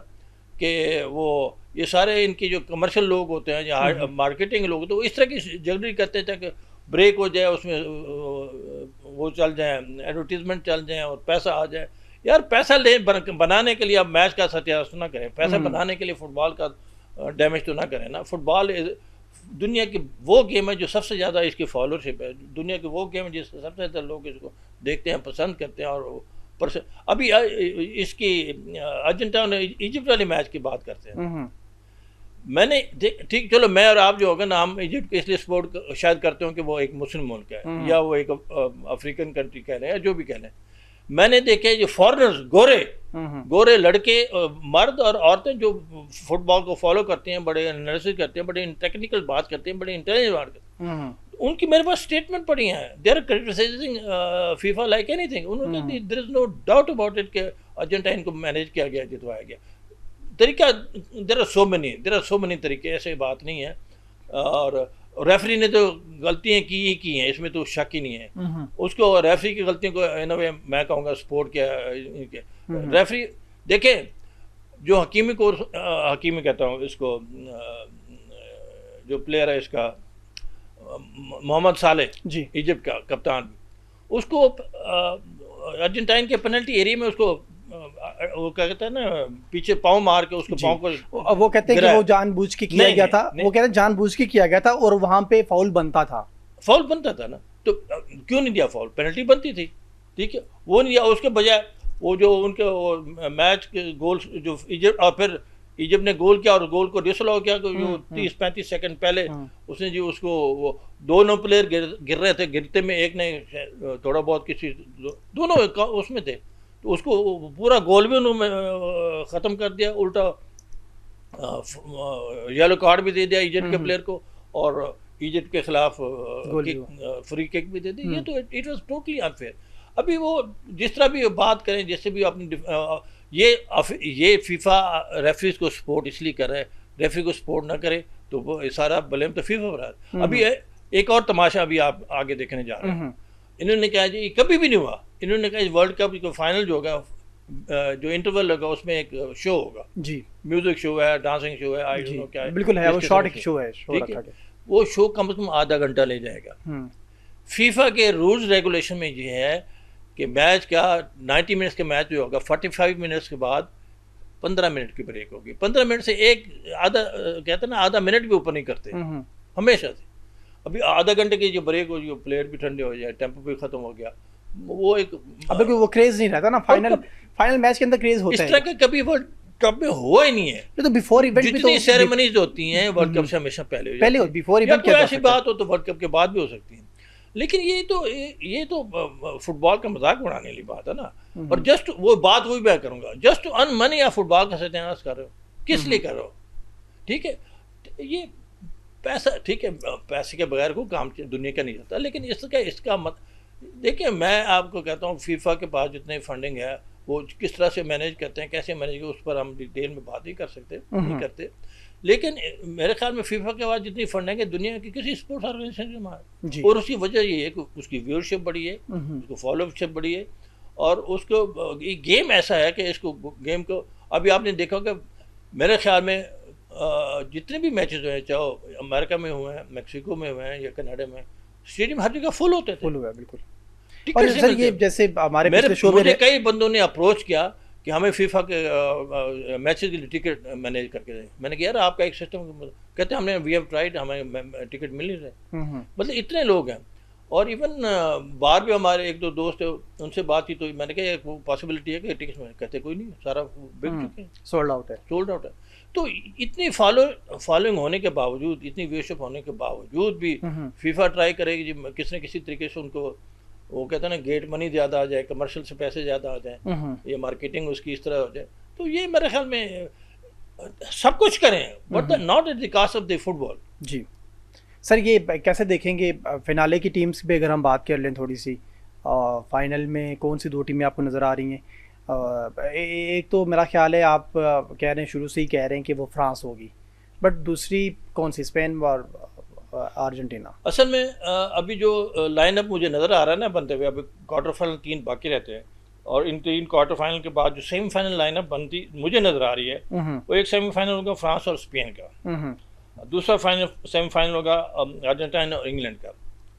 कि वो ये सारे इनके जो कमर्शियल लोग होते हैं या मार्केटिंग लोग, तो इस तरह की जल्दी करते हैं ताकि ब्रेक हो जाए, उसमें वो चल जाए, एडवर्टीजमेंट चल जाए और पैसा आ जाए। यार पैसा बनाने के लिए आप मैच का सत्यानाश ना करें, पैसा बनाने के लिए फुटबॉल का डैमेज तो ना करें ना। फुटबॉल दुनिया की वो गेम है जो सबसे ज़्यादा इसकी फॉलोशिप है, दुनिया की वो गेम है जिससे सबसे ज़्यादा लोग इसको देखते हैं, पसंद करते हैं। और अभी इसकी अर्जेंटीना इजिप्ट वाले मैच की बात करते हैं। मैंने ठीक, चलो मैं और आप जो होगा ना, हम इजिप्ट के इसलिए सपोर्ट शायद करते हो कि वो एक मुस्लिम मुल्क है या वो एक अफ्रीकन कंट्री कह लें या जो भी कह लें। मैंने देखे जो फॉरेनर्स, गोरे लड़के, मर्द और औरतें जो फुटबॉल को फॉलो करते हैं, बड़े एनालिसिस करते हैं, बड़े टेक्निकल बात करते हैं, बड़े इंटेलिजेंट बात करते हैं, उनकी मेरे पास स्टेटमेंट पड़ी हैं। They are criticising FIFA like anything. उन्होंने there is no doubt about it कि अर्जेंटाइन को मैनेज किया गया, जितवाया गया। तरीका देयर आर सो मेनी तरीके, ऐसे बात नहीं है। और रेफरी ने तो गलतियां की ही की हैं, इसमें तो शक ही नहीं है। उसको रेफरी की गलतियों को इन वे मैं कहूँगा सपोर्ट किया। रेफरी देखें, जो हकीमी कहता हूँ इसको, जो प्लेयर है इसका मोहम्मद साले जी, इजिप्ट का कप्तान, उसको अर्जेंटाइन के पेनल्टी एरिया में उसको वो क्या कहते हैं ना, पीछे पाँव मार के उसको पाँव को, वो कहते हैं कि वो जानबूझ के किया गया था। वो कहते हैं जानबूझ के किया गया था और वहां पे फाउल बनता था ना, तो क्यों नहीं दिया फाउल? पेनल्टी बनती थी, ठीक है, वो नहीं दिया। उसके बजाय वो जो उनके मैच के गोल जो इजिप्ट, और फिर इजिप्ट ने गोल किया और गोल को डिसअलाउ किया, जो 30-35 सेकंड पहले उसने जी उसको, वो दोनों प्लेयर गिर रहे थे, गिरते में एक ने थोड़ा बहुत किसी, दोनों उसमें थे, तो उसको पूरा गोल भी उन्होंने ख़त्म कर दिया उल्टा। येलो कार्ड भी दे दिया इजिप्ट के प्लेयर को, और इजिप्ट के खिलाफ फ्री किक भी दे दी। ये तो इट वाज टोटली अनफेयर। अभी वो जिस तरह भी बात करें, जैसे भी अपनी ये फीफा रेफरीज को सपोर्ट इसलिए कर रहा है, रेफरी को सपोर्ट ना करे तो वो सारा ब्लेम तो फीफा पर है। अभी एक और तमाशा अभी आप आगे देखने जा रहे हैं। इन्होंने कहा जी कभी भी नहीं हुआ, इन्होंने कहा वर्ल्ड कप को फाइनल जो होगा, जो इंटरवल लगा उसमें एक शो होगा जी, म्यूजिक शो है, डांसिंग शो है, आई डोंट नो क्या है, बिल्कुल है, वो शॉर्ट शो है, शो रखा गया। वो शो कम से कम आधा घंटा ले जाएगा। फीफा के रूल्स रेगुलेशन में ये है कि मैच का 90 मिनट्स का मैच जो होगा, 45 मिनट्स के बाद 15 मिनट की ब्रेक होगी। 15 मिनट से एक आधा, कहते हैं ना, आधा मिनट भी ऊपर नहीं करते हमेशा से। अभी आधा घंटे की जो ब्रेक हो, जो प्लेयर भी ठंडे हो जाए, टेम्पो भी खत्म हो गया, वो एक अब वो क्रेज नहीं रहता ना, फाइनल मैच के अंदर क्रेज होता है। इस तरह का कभी वर्ल्ड कप में हुआ ही नहीं है। तो बिफोर इवेंट जितनी तो सेरेमनीज होती हैं वर्ल्ड कप से हमेशा पहले बिफोर इवेंट कोई ऐसी बात हो तो वर्ल्ड कप के बाद भी हो सकती है। लेकिन ये तो फुटबॉल का मजाक उड़ाने वाली बात है ना। और जस्ट वो बात वही मैं करूंगा, जस्ट टू अर्न मनी आप फुटबॉल का सत्यानाश कर रहे हो, किस लिए कर रहे हो? ठीक है, ये पैसा, ठीक है, पैसे के बगैर कोई काम दुनिया का नहीं जाता। लेकिन इसका मत देखिए, मैं आपको कहता हूँ फीफा के पास जितने फंडिंग है वो किस तरह से मैनेज करते हैं, कैसे मैनेज, उस पर हम डिटेल में बात ही कर सकते नहीं करते। लेकिन मेरे ख्याल में फीफा के बाद जितनी फंडिंग है दुनिया की किसी स्पोर्ट्स ऑर्गेनाइजेशन में, और उसकी वजह ये है कि उसकी व्यूअरशिप बढ़ी है, उसको फॉलोअपशिप बढ़ी है, और उसको ये गेम ऐसा है कि इसको गेम को अभी आपने देखा कि मेरे ख्याल में जितने भी मैचेस हुए हैं, चाहे अमेरिका में हुए हैं, मैक्सिको में हुए हैं या कनाडा में, स्टेडियम हर जगह फुल होते थे। फुल हुआ बिल्कुल। और सर ये जैसे हमारे मेरे शो में कई बंदों ने अप्रोच किया कि हमें फीफा के मैचेस के लिए टिकट मैनेज करके दें। मैंने कहा यार आपका एक सिस्टम, कहते हैं हमने वी हैव ट्राइड, हमें टिकट मिल नहीं रहे। मतलब इतने लोग हैं। और इवन बाहर भी हमारे एक दो दोस्त है, उनसे बात की तो मैंने कहा एक पॉसिबिलिटी है कि टिकट में, कहते कोई नहीं, सारा बिक चुके हैं, सोल्ड आउट है। तो इतनी फॉलोइंग होने के बावजूद, इतनी व्यूअरशिप होने के बावजूद भी फीफा ट्राई करेगी जी किसी न किसी तरीके से उनको, वो कहते हैं ना, गेट मनी ज़्यादा आ जाए, कमर्शियल से पैसे ज़्यादा आ जाए, या मार्केटिंग उसकी इस तरह हो जाए। तो ये मेरे ख्याल में सब कुछ करें, but not at the cost of the football. जी सर, ये कैसे देखेंगे फिनाले की टीम्स पे अगर हम बात कर लें थोड़ी सी, फाइनल में कौन सी दो टीमें आपको नज़र आ रही हैं? एक तो मेरा ख्याल है आप कह रहे हैं, शुरू से ही कह रहे हैं कि वो फ्रांस होगी, बट दूसरी कौन सी, स्पेन और अर्जेंटीना? असल में अभी जो लाइनअप मुझे नज़र आ रहा है ना बनते हुए, अभी क्वार्टर फाइनल 3 बाकी रहते हैं, और इन 3 क्वार्टर फाइनल के बाद जो सेमीफाइनल लाइनअप बनती मुझे नज़र आ रही है, वो एक सेमीफाइनल होगा फ्रांस और स्पेन का, दूसरा सेमीफाइनल होगा अर्जेंटीना और इंग्लैंड का,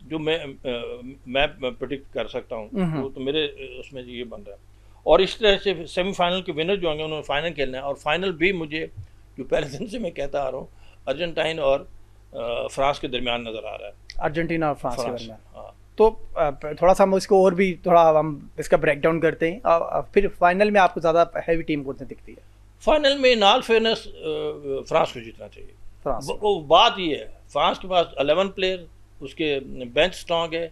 जो मैं प्रेडिक्ट कर सकता हूँ। तो मेरे उसमें ये बन रहा है। और इस तरह से सेमीफाइनल के विनर जो होंगे उन्होंने फाइनल खेलना है, और फाइनल भी मुझे जो पहले दिन से मैं कहता आ रहा हूँ, अर्जेंटीना और फ्रांस के दरमियान नज़र आ रहा है। अर्जेंटीना और फ्रांस के दरमियान, हाँ। तो थोड़ा सा हम इसको और भी थोड़ा हम इसका ब्रेक डाउन करते हैं। फिर फाइनल में आपको ज़्यादा हैवी टीम कौन सी दिखती है? फाइनल में इन ऑल फेयरनेस फ्रांस को जीतना चाहिए। वो बात ये है, फ्रांस के पास 11 प्लेयर, उसके बेंच स्ट्रॉन्ग है,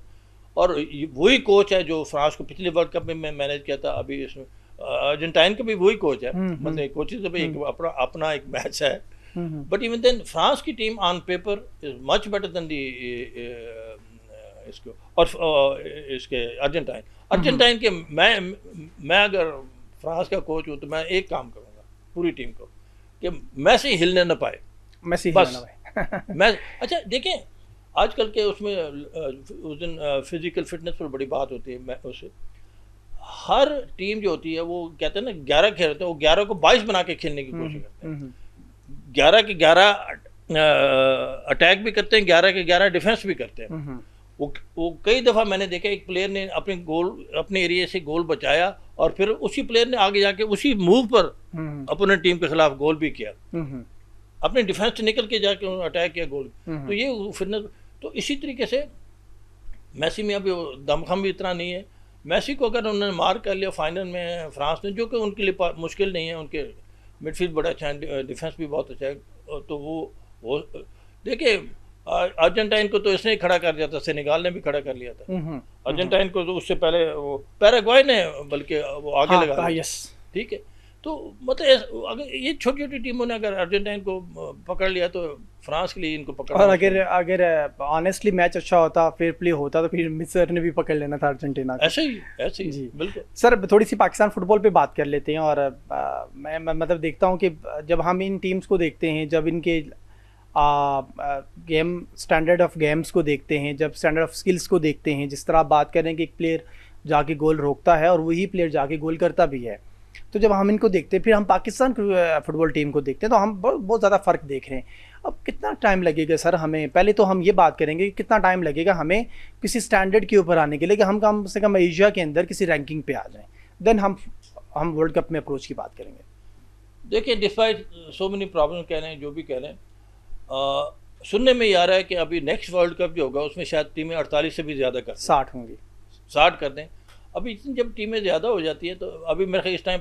और वही कोच है जो फ्रांस को पिछले वर्ल्ड कप में मैनेज किया था। अभी इसमें अर्जेंटाइन का भी वही कोच है, मतलब कोचेज का भी अपना एक मैच है, बट इवन देन फ्रांस की team on paper is much better than the इसको, और इसके अर्जेंटाइन के मैं अगर फ्रांस का कोच हूँ तो मैं एक काम करूँगा पूरी टीम को कि मैसी हिलने न पाए, बस मैं। अच्छा देखें, आजकल के उसमें उस दिन फिजिकल फिटनेस पर बड़ी बात होती है। मैं उससे हर टीम जो होती है वो कहते हैं ना 11 खेलते हैं, वो 11 को 22 बना के खेलने की कोशिश करते हैं। 11 के 11 अटैक भी करते हैं, 11 के 11 डिफेंस भी करते हैं। वो कई दफ़ा मैंने देखा एक प्लेयर ने अपने एरिया से गोल बचाया, और फिर उसी प्लेयर ने आगे जाके उसी मूव पर अपने टीम के खिलाफ गोल भी किया, अपने डिफेंस से निकल के जाके उन्होंने अटैक किया, गोल। तो ये फिटनेस, तो इसी तरीके से मैसी में अभी दमखम भी इतना नहीं है। मैसी को अगर उन्होंने मार कर लिया फाइनल में फ्रांस ने, जो कि उनके लिए मुश्किल नहीं है, उनके मिडफील्ड बड़ा अच्छा है, डिफेंस भी बहुत अच्छा है, तो वो देखिए अर्जेंटाइन को तो इसने ही खड़ा कर दिया था, सेनेगाल ने भी खड़ा कर लिया था अर्जेंटाइन को, तो उससे पहले वो पैराग्वाय ने बल्कि वो आगे लगा, यस, ठीक है। तो मतलब अगर ये छोटी छोटी टीमों ने अगर अर्जेंटाइन को पकड़ लिया तो फ्रांस के लिए इनको पकड़, और अगर ऑनेस्टली मैच अच्छा होता, फेयर प्ले होता, तो फिर मिस्र ने भी पकड़ लेना था अर्जेंटीना को। ऐसे ही जी बिल्कुल। सर थोड़ी सी पाकिस्तान फुटबॉल पे बात कर लेते हैं। और मैं मतलब देखता हूँ कि जब हम इन टीम्स को देखते हैं, जब इनके गेम स्टैंडर्ड ऑफ गेम्स को देखते हैं, जब स्टैंडर्ड ऑफ स्किल्स को देखते हैं, जिस तरह आप बात करें कि एक प्लेयर जाके गोल रोकता है और वही प्लेयर जाके गोल करता भी है, तो जब हम इनको देखते हैं, फिर हम पाकिस्तान फुटबॉल टीम को देखते हैं, तो हम बहुत ज़्यादा फ़र्क देख रहे हैं। अब कितना टाइम लगेगा सर हमें, पहले तो हम ये बात करेंगे कि कितना टाइम लगेगा हमें किसी स्टैंडर्ड के ऊपर आने के लिए कि हम कम से कम एशिया के अंदर किसी रैंकिंग पे आ जाएं, देन हम वर्ल्ड कप में अप्रोच की बात करेंगे। देखिए डिस्पाइट सो मेनी प्रॉब्लम कह रहे हैं, जो भी कह रहे हैं, सुनने में ये आ रहा है कि अभी नेक्स्ट वर्ल्ड कप जो होगा उसमें शायद टीमें 48 से भी ज़्यादा कर 60 होंगी, 60 कर दें। अभी इतनी जब टीमें ज़्यादा हो जाती हैं तो अभी मेरे ख्याल इस टाइम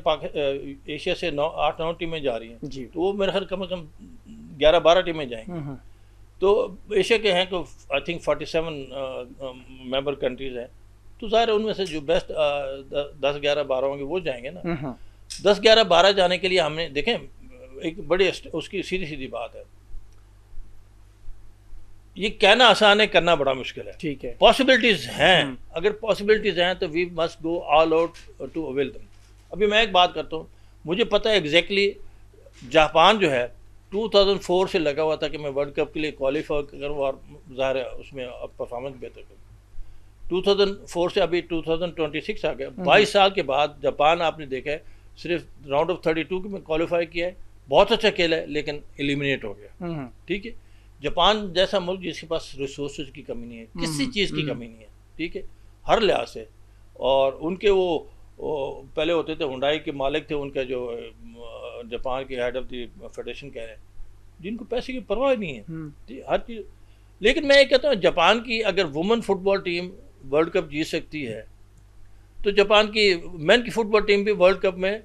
एशिया से 8-9 टीमें जा रही हैं जी, तो वो मेरे ख्याल कम से कम 11-12 टीमें जाएंगी। तो एशिया के हैं तो आई थिंक 47 मेंबर कंट्रीज़ हैं, तो ज़ाहिर है उनमें से जो बेस्ट 10-11-12 होंगे वो जाएंगे ना। 10-11-12 जाने के लिए हमने देखें एक बड़ी उसकी सीधी सीधी बात है, ये कहना आसान है, करना बड़ा मुश्किल है। ठीक है, पॉसिबिलिटीज़ हैं, अगर पॉसिबिलिटीज़ हैं तो we must go all out to avail them. अभी मैं एक बात करता हूँ, मुझे पता है एग्जैक्टली जापान जो है 2004 से लगा हुआ था कि मैं वर्ल्ड कप के लिए क्वालिफाई करूँ और ज़ाहिर है उसमें परफॉर्मेंस बेहतर करूँ। 2004 से अभी 2026 आ गया, 22 साल के बाद जापान आपने देखा है सिर्फ राउंड ऑफ 32 में क्वालिफाई किया है, बहुत अच्छा खेला है लेकिन एलिमिनेट हो गया। ठीक है, जापान जैसा मुल्क जिसके पास रिसोर्सेज की कमी नहीं है, किसी चीज़ की कमी नहीं है, ठीक है, हर लिहाज से। और उनके वो पहले होते थे हुंडई के मालिक थे, उनका जो जापान के हेड ऑफ द फेडरेशन कह रहे हैं, जिनको पैसे की परवाह नहीं है हर चीज़। लेकिन मैं ये कहता हूँ जापान की अगर women football team world cup जीत सकती है तो जापान की मेन की फुटबॉल टीम भी वर्ल्ड कप में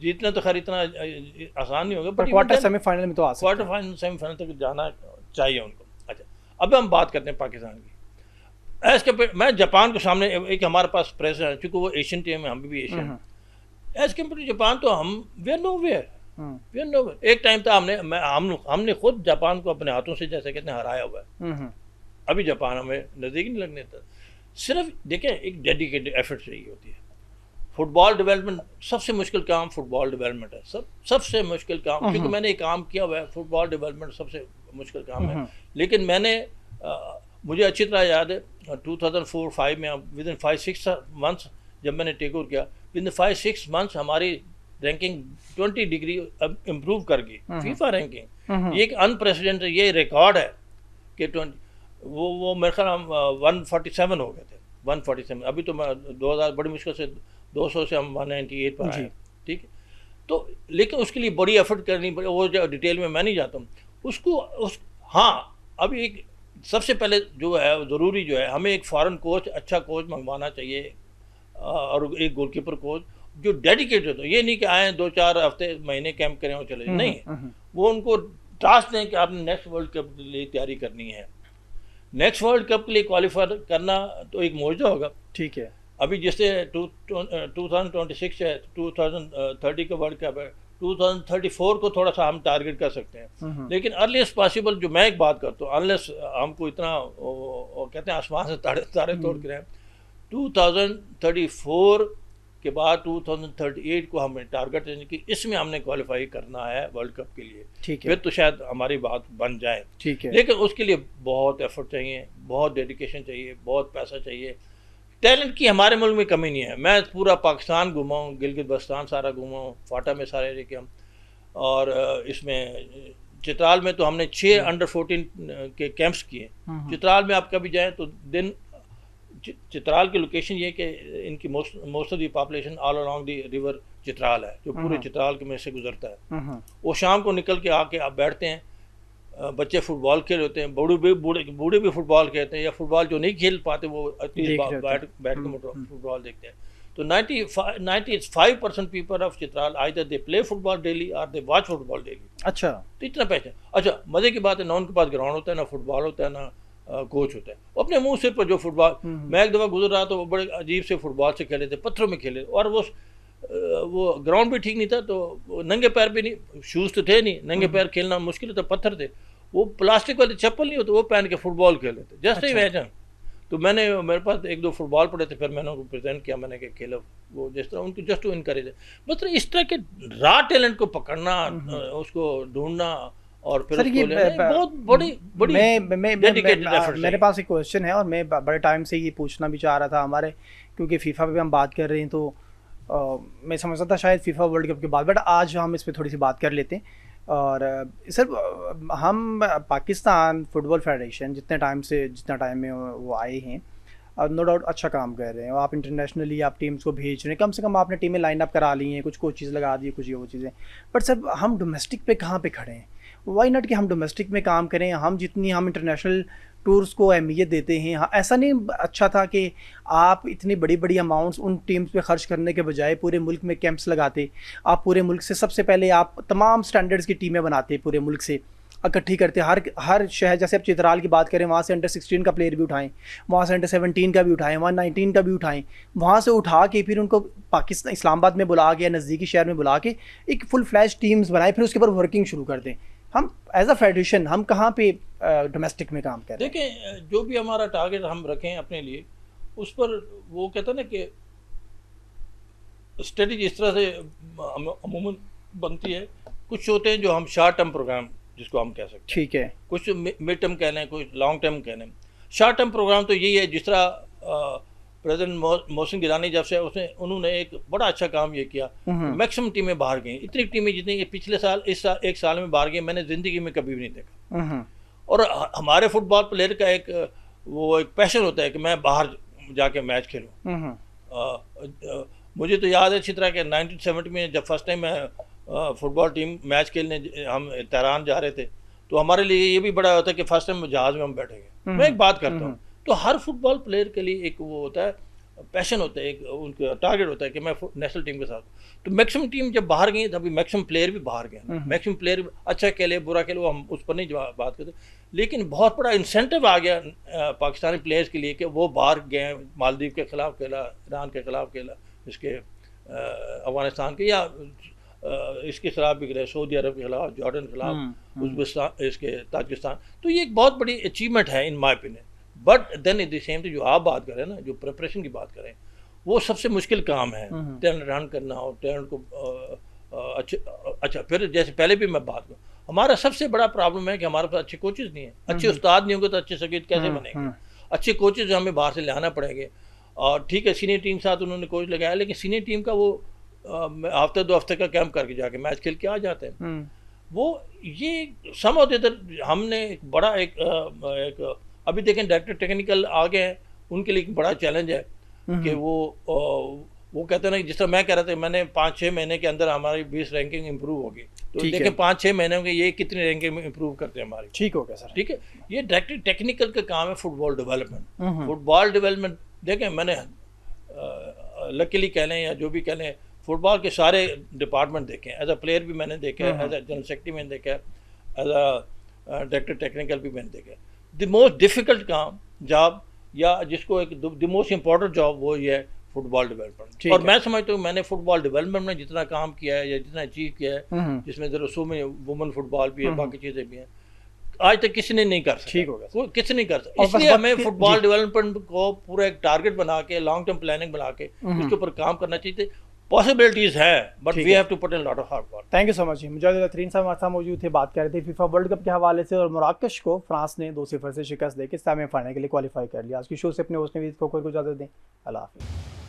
जीतना तो खैर इतना आसान नहीं होगा, पर क्वार्टर सेमीफाइनल में तो आ सकते हैं, क्वार्टर फाइनल सेमीफाइनल तक जाना चाहिए उनको। अच्छा, अब हम बात करते हैं पाकिस्तान की। एज कम्पेयर मैं जापान को सामने एक हमारे पास प्रेस है, चूँकि वो एशियन टीम है, हम भी Asian, as compare to Japan तो हम वी आर नोवेयर। एक टाइम था हमने खुद जापान को अपने हाथों से जैसे कहते हैं हराया हुआ है। अभी जापान हमें नज़दीक नहीं लगने देता। सिर्फ देखें एक डेडिकेटेड एफर्ट चाहिए होती है। फुटबॉल डेवलपमेंट सबसे मुश्किल काम फुटबॉल डेवलपमेंट है, सबसे मुश्किल काम, क्योंकि मैंने एक काम किया हुआ है, फुटबॉल डेवलपमेंट सबसे मुश्किल काम है। लेकिन मैंने मुझे अच्छी तरह याद है 2004-05 में विद इन 5-6 मंथ्स जब मैंने टेक ओवर किया, विद इन 5-6 मंथ्स हमारी रैंकिंग 20 डिग्री इम्प्रूव कर गई, फीफा रैंकिंग। ये एक अनप्रेसिडेंटेड ये रिकॉर्ड है कि वो मेरे ख्याल हम 147 हो गए थे, 147। अभी तो 2000 बड़ी मुश्किल से 200 से हम 198 पर आए, ठीक है। तो लेकिन उसके लिए बड़ी एफर्ट करनी पड़ी, वो जो डिटेल में मैं नहीं जाता हूँ हाँ, अभी एक सबसे पहले जो है ज़रूरी जो है हमें एक फॉरेन कोच, अच्छा कोच मंगवाना चाहिए, और एक गोलकीपर कोच जो डेडिकेटेड हो। ये नहीं कि आए 2-4 हफ्ते महीने कैंप करें और चले जाए, नहीं, वो उनको टास्क दें कि आपने नेक्स्ट वर्ल्ड कप के लिए तैयारी करनी है। नेक्स्ट वर्ल्ड कप के लिए क्वालिफाई करना तो एक मौजूदा होगा, ठीक है। अभी जैसे 2026 है, 2030 का वर्ल्ड कप है, 2034 को थोड़ा सा हम टारगेट कर सकते हैं, लेकिन अर्लीस्ट पॉसिबल जो मैं एक बात करता हूँ, अनलेस हमको इतना कहते हैं आसमान से तारे तोड़ के रहें, 2034 के बाद 2038 को हमें टारगेट देने की, इसमें हमने क्वालिफाई करना है वर्ल्ड कप के लिए, ठीक है। फिर तो शायद हमारी बात बन जाए, ठीक है। लेकिन उसके लिए बहुत एफर्ट चाहिए, बहुत डेडिकेशन चाहिए, बहुत पैसा चाहिए। टैलेंट की हमारे मुल्क में कमी नहीं है। मैं पूरा पाकिस्तान घूमा हूँ, गिलगित बल्तिस्तान सारा घूमा हूँ, फाटा में सारे एरिया के हम, और इसमें चित्राल में तो हमने 6 अंडर 14 के कैंप्स किए। चित्राल में आप कभी जाएँ तो दिन चित्राल की लोकेशन ये कि इनकी most of the population all along the river Chitral है, जो पूरे चित्राल के में से गुजरता है। वो शाम को निकल के आके आप बैठते हैं, बच्चे फुटबॉल खेल होते हैं, बूढ़े भी फुटबॉल खेलते हैं, या फुटबॉल जो नहीं खेल पाते वो बैठ के फुटबॉल देखते हैं। तो 95% people of Chitral either they play football daily और दे वॉच फुटबॉल डेली। अच्छा, तो इतना पहचान। अच्छा, मज़े की बात है ना उनके पास ग्राउंड होता है, ना फुटबॉल होता है, ना कोच होता है। वो अपने मुंह सिर पर जो फुटबॉल, मैं एक दफ़ा गुजर रहा तो वो बड़े अजीब से फुटबॉल से खेले थे, पत्थरों में खेले, और वो वो ग्राउंड भी ठीक नहीं था, तो नंगे पैर भी नहीं, शूज़ तो थे नहीं, नंगे पैर खेलना मुश्किल था, पत्थर थे, वो प्लास्टिक वाले चप्पल नहीं होते, वो पहन के फुटबॉल खेल रहे थे, जस्ट इमेजिन। तो मेरे पास एक दो फुटबॉल पड़े थे, फिर मैंने उनको प्रेजेंट किया, मैंने कहा खेलो, वो जिस तरह उनको जस्ट टू इनकरेज, मतलब इस तरह के रॉ टैलेंट को पकड़ना, उसको ढूंढना और फिर सर, ये बहुत बड़ी बड़ी डेडिकेटेड एफर्ट। मेरे पास एक क्वेश्चन है और मैं बड़े टाइम से ये पूछना भी चाह रहा था हमारे, क्योंकि फीफा पे भी हम बात कर रहे हैं, तो मैं समझता था शायद फीफा वर्ल्ड कप के बाद, बट आज हम इस पर थोड़ी सी बात कर लेते हैं। और सर, हम पाकिस्तान फुटबॉल फेडरेशन जितना टाइम में वो आए हैं, नो डाउट अच्छा काम कर रहे हैं, और आप इंटरनेशनली आप टीम्स को भेज रहे हैं, कम से कम आपने टीमें लाइन अप करा ली हैं, कुछ कोचेज़ लगा दिए, कुछ ये वो चीज़ें। बट सर, हम डोमेस्टिक पे कहाँ पे खड़े हैं? वाई नॉट कि हम डोमेस्टिक में काम करें, हम जितनी हम इंटरनेशनल टूर्स को अहमियत देते हैं। हाँ, ऐसा नहीं अच्छा था कि आप इतनी बड़ी बड़ी अमाउंट्स उन टीम्स पे खर्च करने के बजाय पूरे मुल्क में कैंप्स लगाते, आप पूरे मुल्क से सबसे पहले आप तमाम स्टैंडर्ड्स की टीमें बनाते, पूरे मुल्क से इकट्ठी करते, हर शहर, जैसे अब चित्राल की बात करें, वहाँ से अंडर 16 का प्लेयर भी उठाएं, वहाँ से अंडर 17 का भी उठाएं, वहाँ 19 का भी उठाएं, वहाँ से उठा के फिर उनको पाकिस्तान इस्लामाबाद में बुला के या नज़दीकी शहर में बुला के एक फुल फ्लैश टीम्स बनाएं, फिर उसके ऊपर वर्किंग शुरू कर दें। हम एज अ फेडरेशन हम कहाँ पे डोमेस्टिक में काम कर रहे हैं? देखें, जो भी हमारा टारगेट हम रखें अपने लिए, उस पर वो कहते हैं ना कि स्ट्रेटजी इस तरह से अमूमन बनती है। कुछ होते हैं जो हम शॉर्ट टर्म प्रोग्राम जिसको हम कह सकते हैं, ठीक है, कुछ मिड टर्म कह लें, कुछ लॉन्ग टर्म कह लें। शॉर्ट टर्म प्रोग्राम तो यही है, जिस तरह प्रेसिडेंट मोहसिन गिलानी जब से उन्होंने एक बड़ा अच्छा काम ये किया, मैक्सिमम टीमें बाहर गई, इतनी टीमें जितनी पिछले साल एक साल में बाहर गई, मैंने ज़िंदगी में कभी भी नहीं देखा। और हमारे फुटबॉल प्लेयर का एक पैशन होता है कि मैं बाहर जाके मैच खेलूँ। मुझे तो याद है अच्छी तरह के 1970 में जब फर्स्ट टाइम मैं फुटबॉल टीम मैच खेलने हम तेहरान जा रहे थे, तो हमारे लिए ये भी बड़ा होता है कि फर्स्ट टाइम जहाज़ में हम बैठेंगे। मैं एक बात करता हूँ, तो हर फुटबॉल प्लेयर के लिए एक वो होता है, पैशन होता है, एक उनका टारगेट होता है कि मैं नेशनल टीम के साथ। तो मैक्सिमम टीम जब बाहर गई तभी मैक्सिमम प्लेयर भी बाहर गए। मैक्सिमम प्लेयर अच्छा खेले बुरा खेले, वो हम उस पर नहीं बात करते, लेकिन बहुत बड़ा इंसेंटिव आ गया पाकिस्तानी प्लेयर्स के लिए कि वो बाहर गए, मालदीव के खिलाफ खेला, ईरान के खिलाफ खेला, इसके अफगानिस्तान के, या इसके खिलाफ भी खेला, सऊदी अरब के खिलाफ, जॉर्डन के खिलाफ, उज़्बेकिस्तान, इसके ताजिकिस्तान। तो ये एक बहुत बड़ी अचीवमेंट है in my opinion. But then in the same जो आप बात करें ना, जो प्रिपरेशन की बात करें, वो सबसे मुश्किल काम है, टैलेंट रन करना और टैलेंट को अच्छा। फिर जैसे पहले भी मैं बात करूँ, हमारा सबसे बड़ा प्रॉब्लम है कि हमारे पास अच्छे कोचेज़ नहीं हैं। अच्छे उस्ताद नहीं होंगे तो अच्छे शगीर्द कैसे बनेंगे? अच्छे कोचेज़ हमें बाहर से लाना पड़ेंगे। और ठीक है, सीनियर टीम के साथ उन्होंने कोच लगाया, लेकिन सीनियर टीम का वो हफ्ते 2 हफ्ते का कैंप करके जाके मैच खेल के आ जाते हैं। वो ये सम ऑफ इधर हमने एक बड़ा एक अभी देखें डायरेक्टर टेक्निकल आ गए हैं, उनके लिए एक बड़ा चैलेंज है कि वो कहते हैं ना, जिस तरह मैं कह रहा था, मैंने 5-6 महीने के अंदर हमारी 20 रैंकिंग इंप्रूव होगी। तो देखें 5-6 महीने में ये कितनी रैंकिंग इंप्रूव करते हैं हमारी। ठीक हो गया सर, ठीक है। ये डायरेक्टर टेक्निकल का काम है, फुटबॉल डेवलपमेंट। फुटबॉल डेवलपमेंट देखें, मैंने लकीली कह लें या जो भी कह लें, फुटबॉल के सारे डिपार्टमेंट देखे हैं। एज अ प्लेयर भी मैंने देखा है, एज अ जनरल सेक्रेटरी मैंने देखा है, एज अ डायरेक्टर टेक्निकल भी मैंने देखा है। द मोस्ट डिफ़िकल्ट काम जॉब, या जिसको एक द मोस्ट इम्पॉर्टेंट जॉब, वो ये है फुटबॉल डेवलपमेंट। और मैं समझता हूँ मैंने फुटबॉल डेवलपमेंट में जितना काम किया है या जितना अचीव किया है, जिसमें जरा सो में वुमेन फुटबॉल भी है, बाकी चीज़ें भी हैं, आज तक किसी ने नहीं कर सकता। ठीक हो गया, कोई किसी नहीं कर सकता। इसलिए हमें फुटबॉल डेवलपमेंट को पूरा एक टारगेट बना के, लॉन्ग टर्म प्लानिंग बना के उसके ऊपर काम करना चाहिए। पॉसिबिलिटीज है, but we have to put in lot of hard work. Thank you so much. Mujahid Tareen साहब हमारे साथ मौजूद थे, बात कर रहे थे फीफा वर्ल्ड कप के हवाले से, और मराकश को फ्रांस ने 2-0 से शिकस्त देकर सेमीफाइनल के लिए क्वालिफाई कर लिया। आज की शो से अपने होस्ट नवीद खोखर को इजाजत दें। अल्लाह हाफिज़।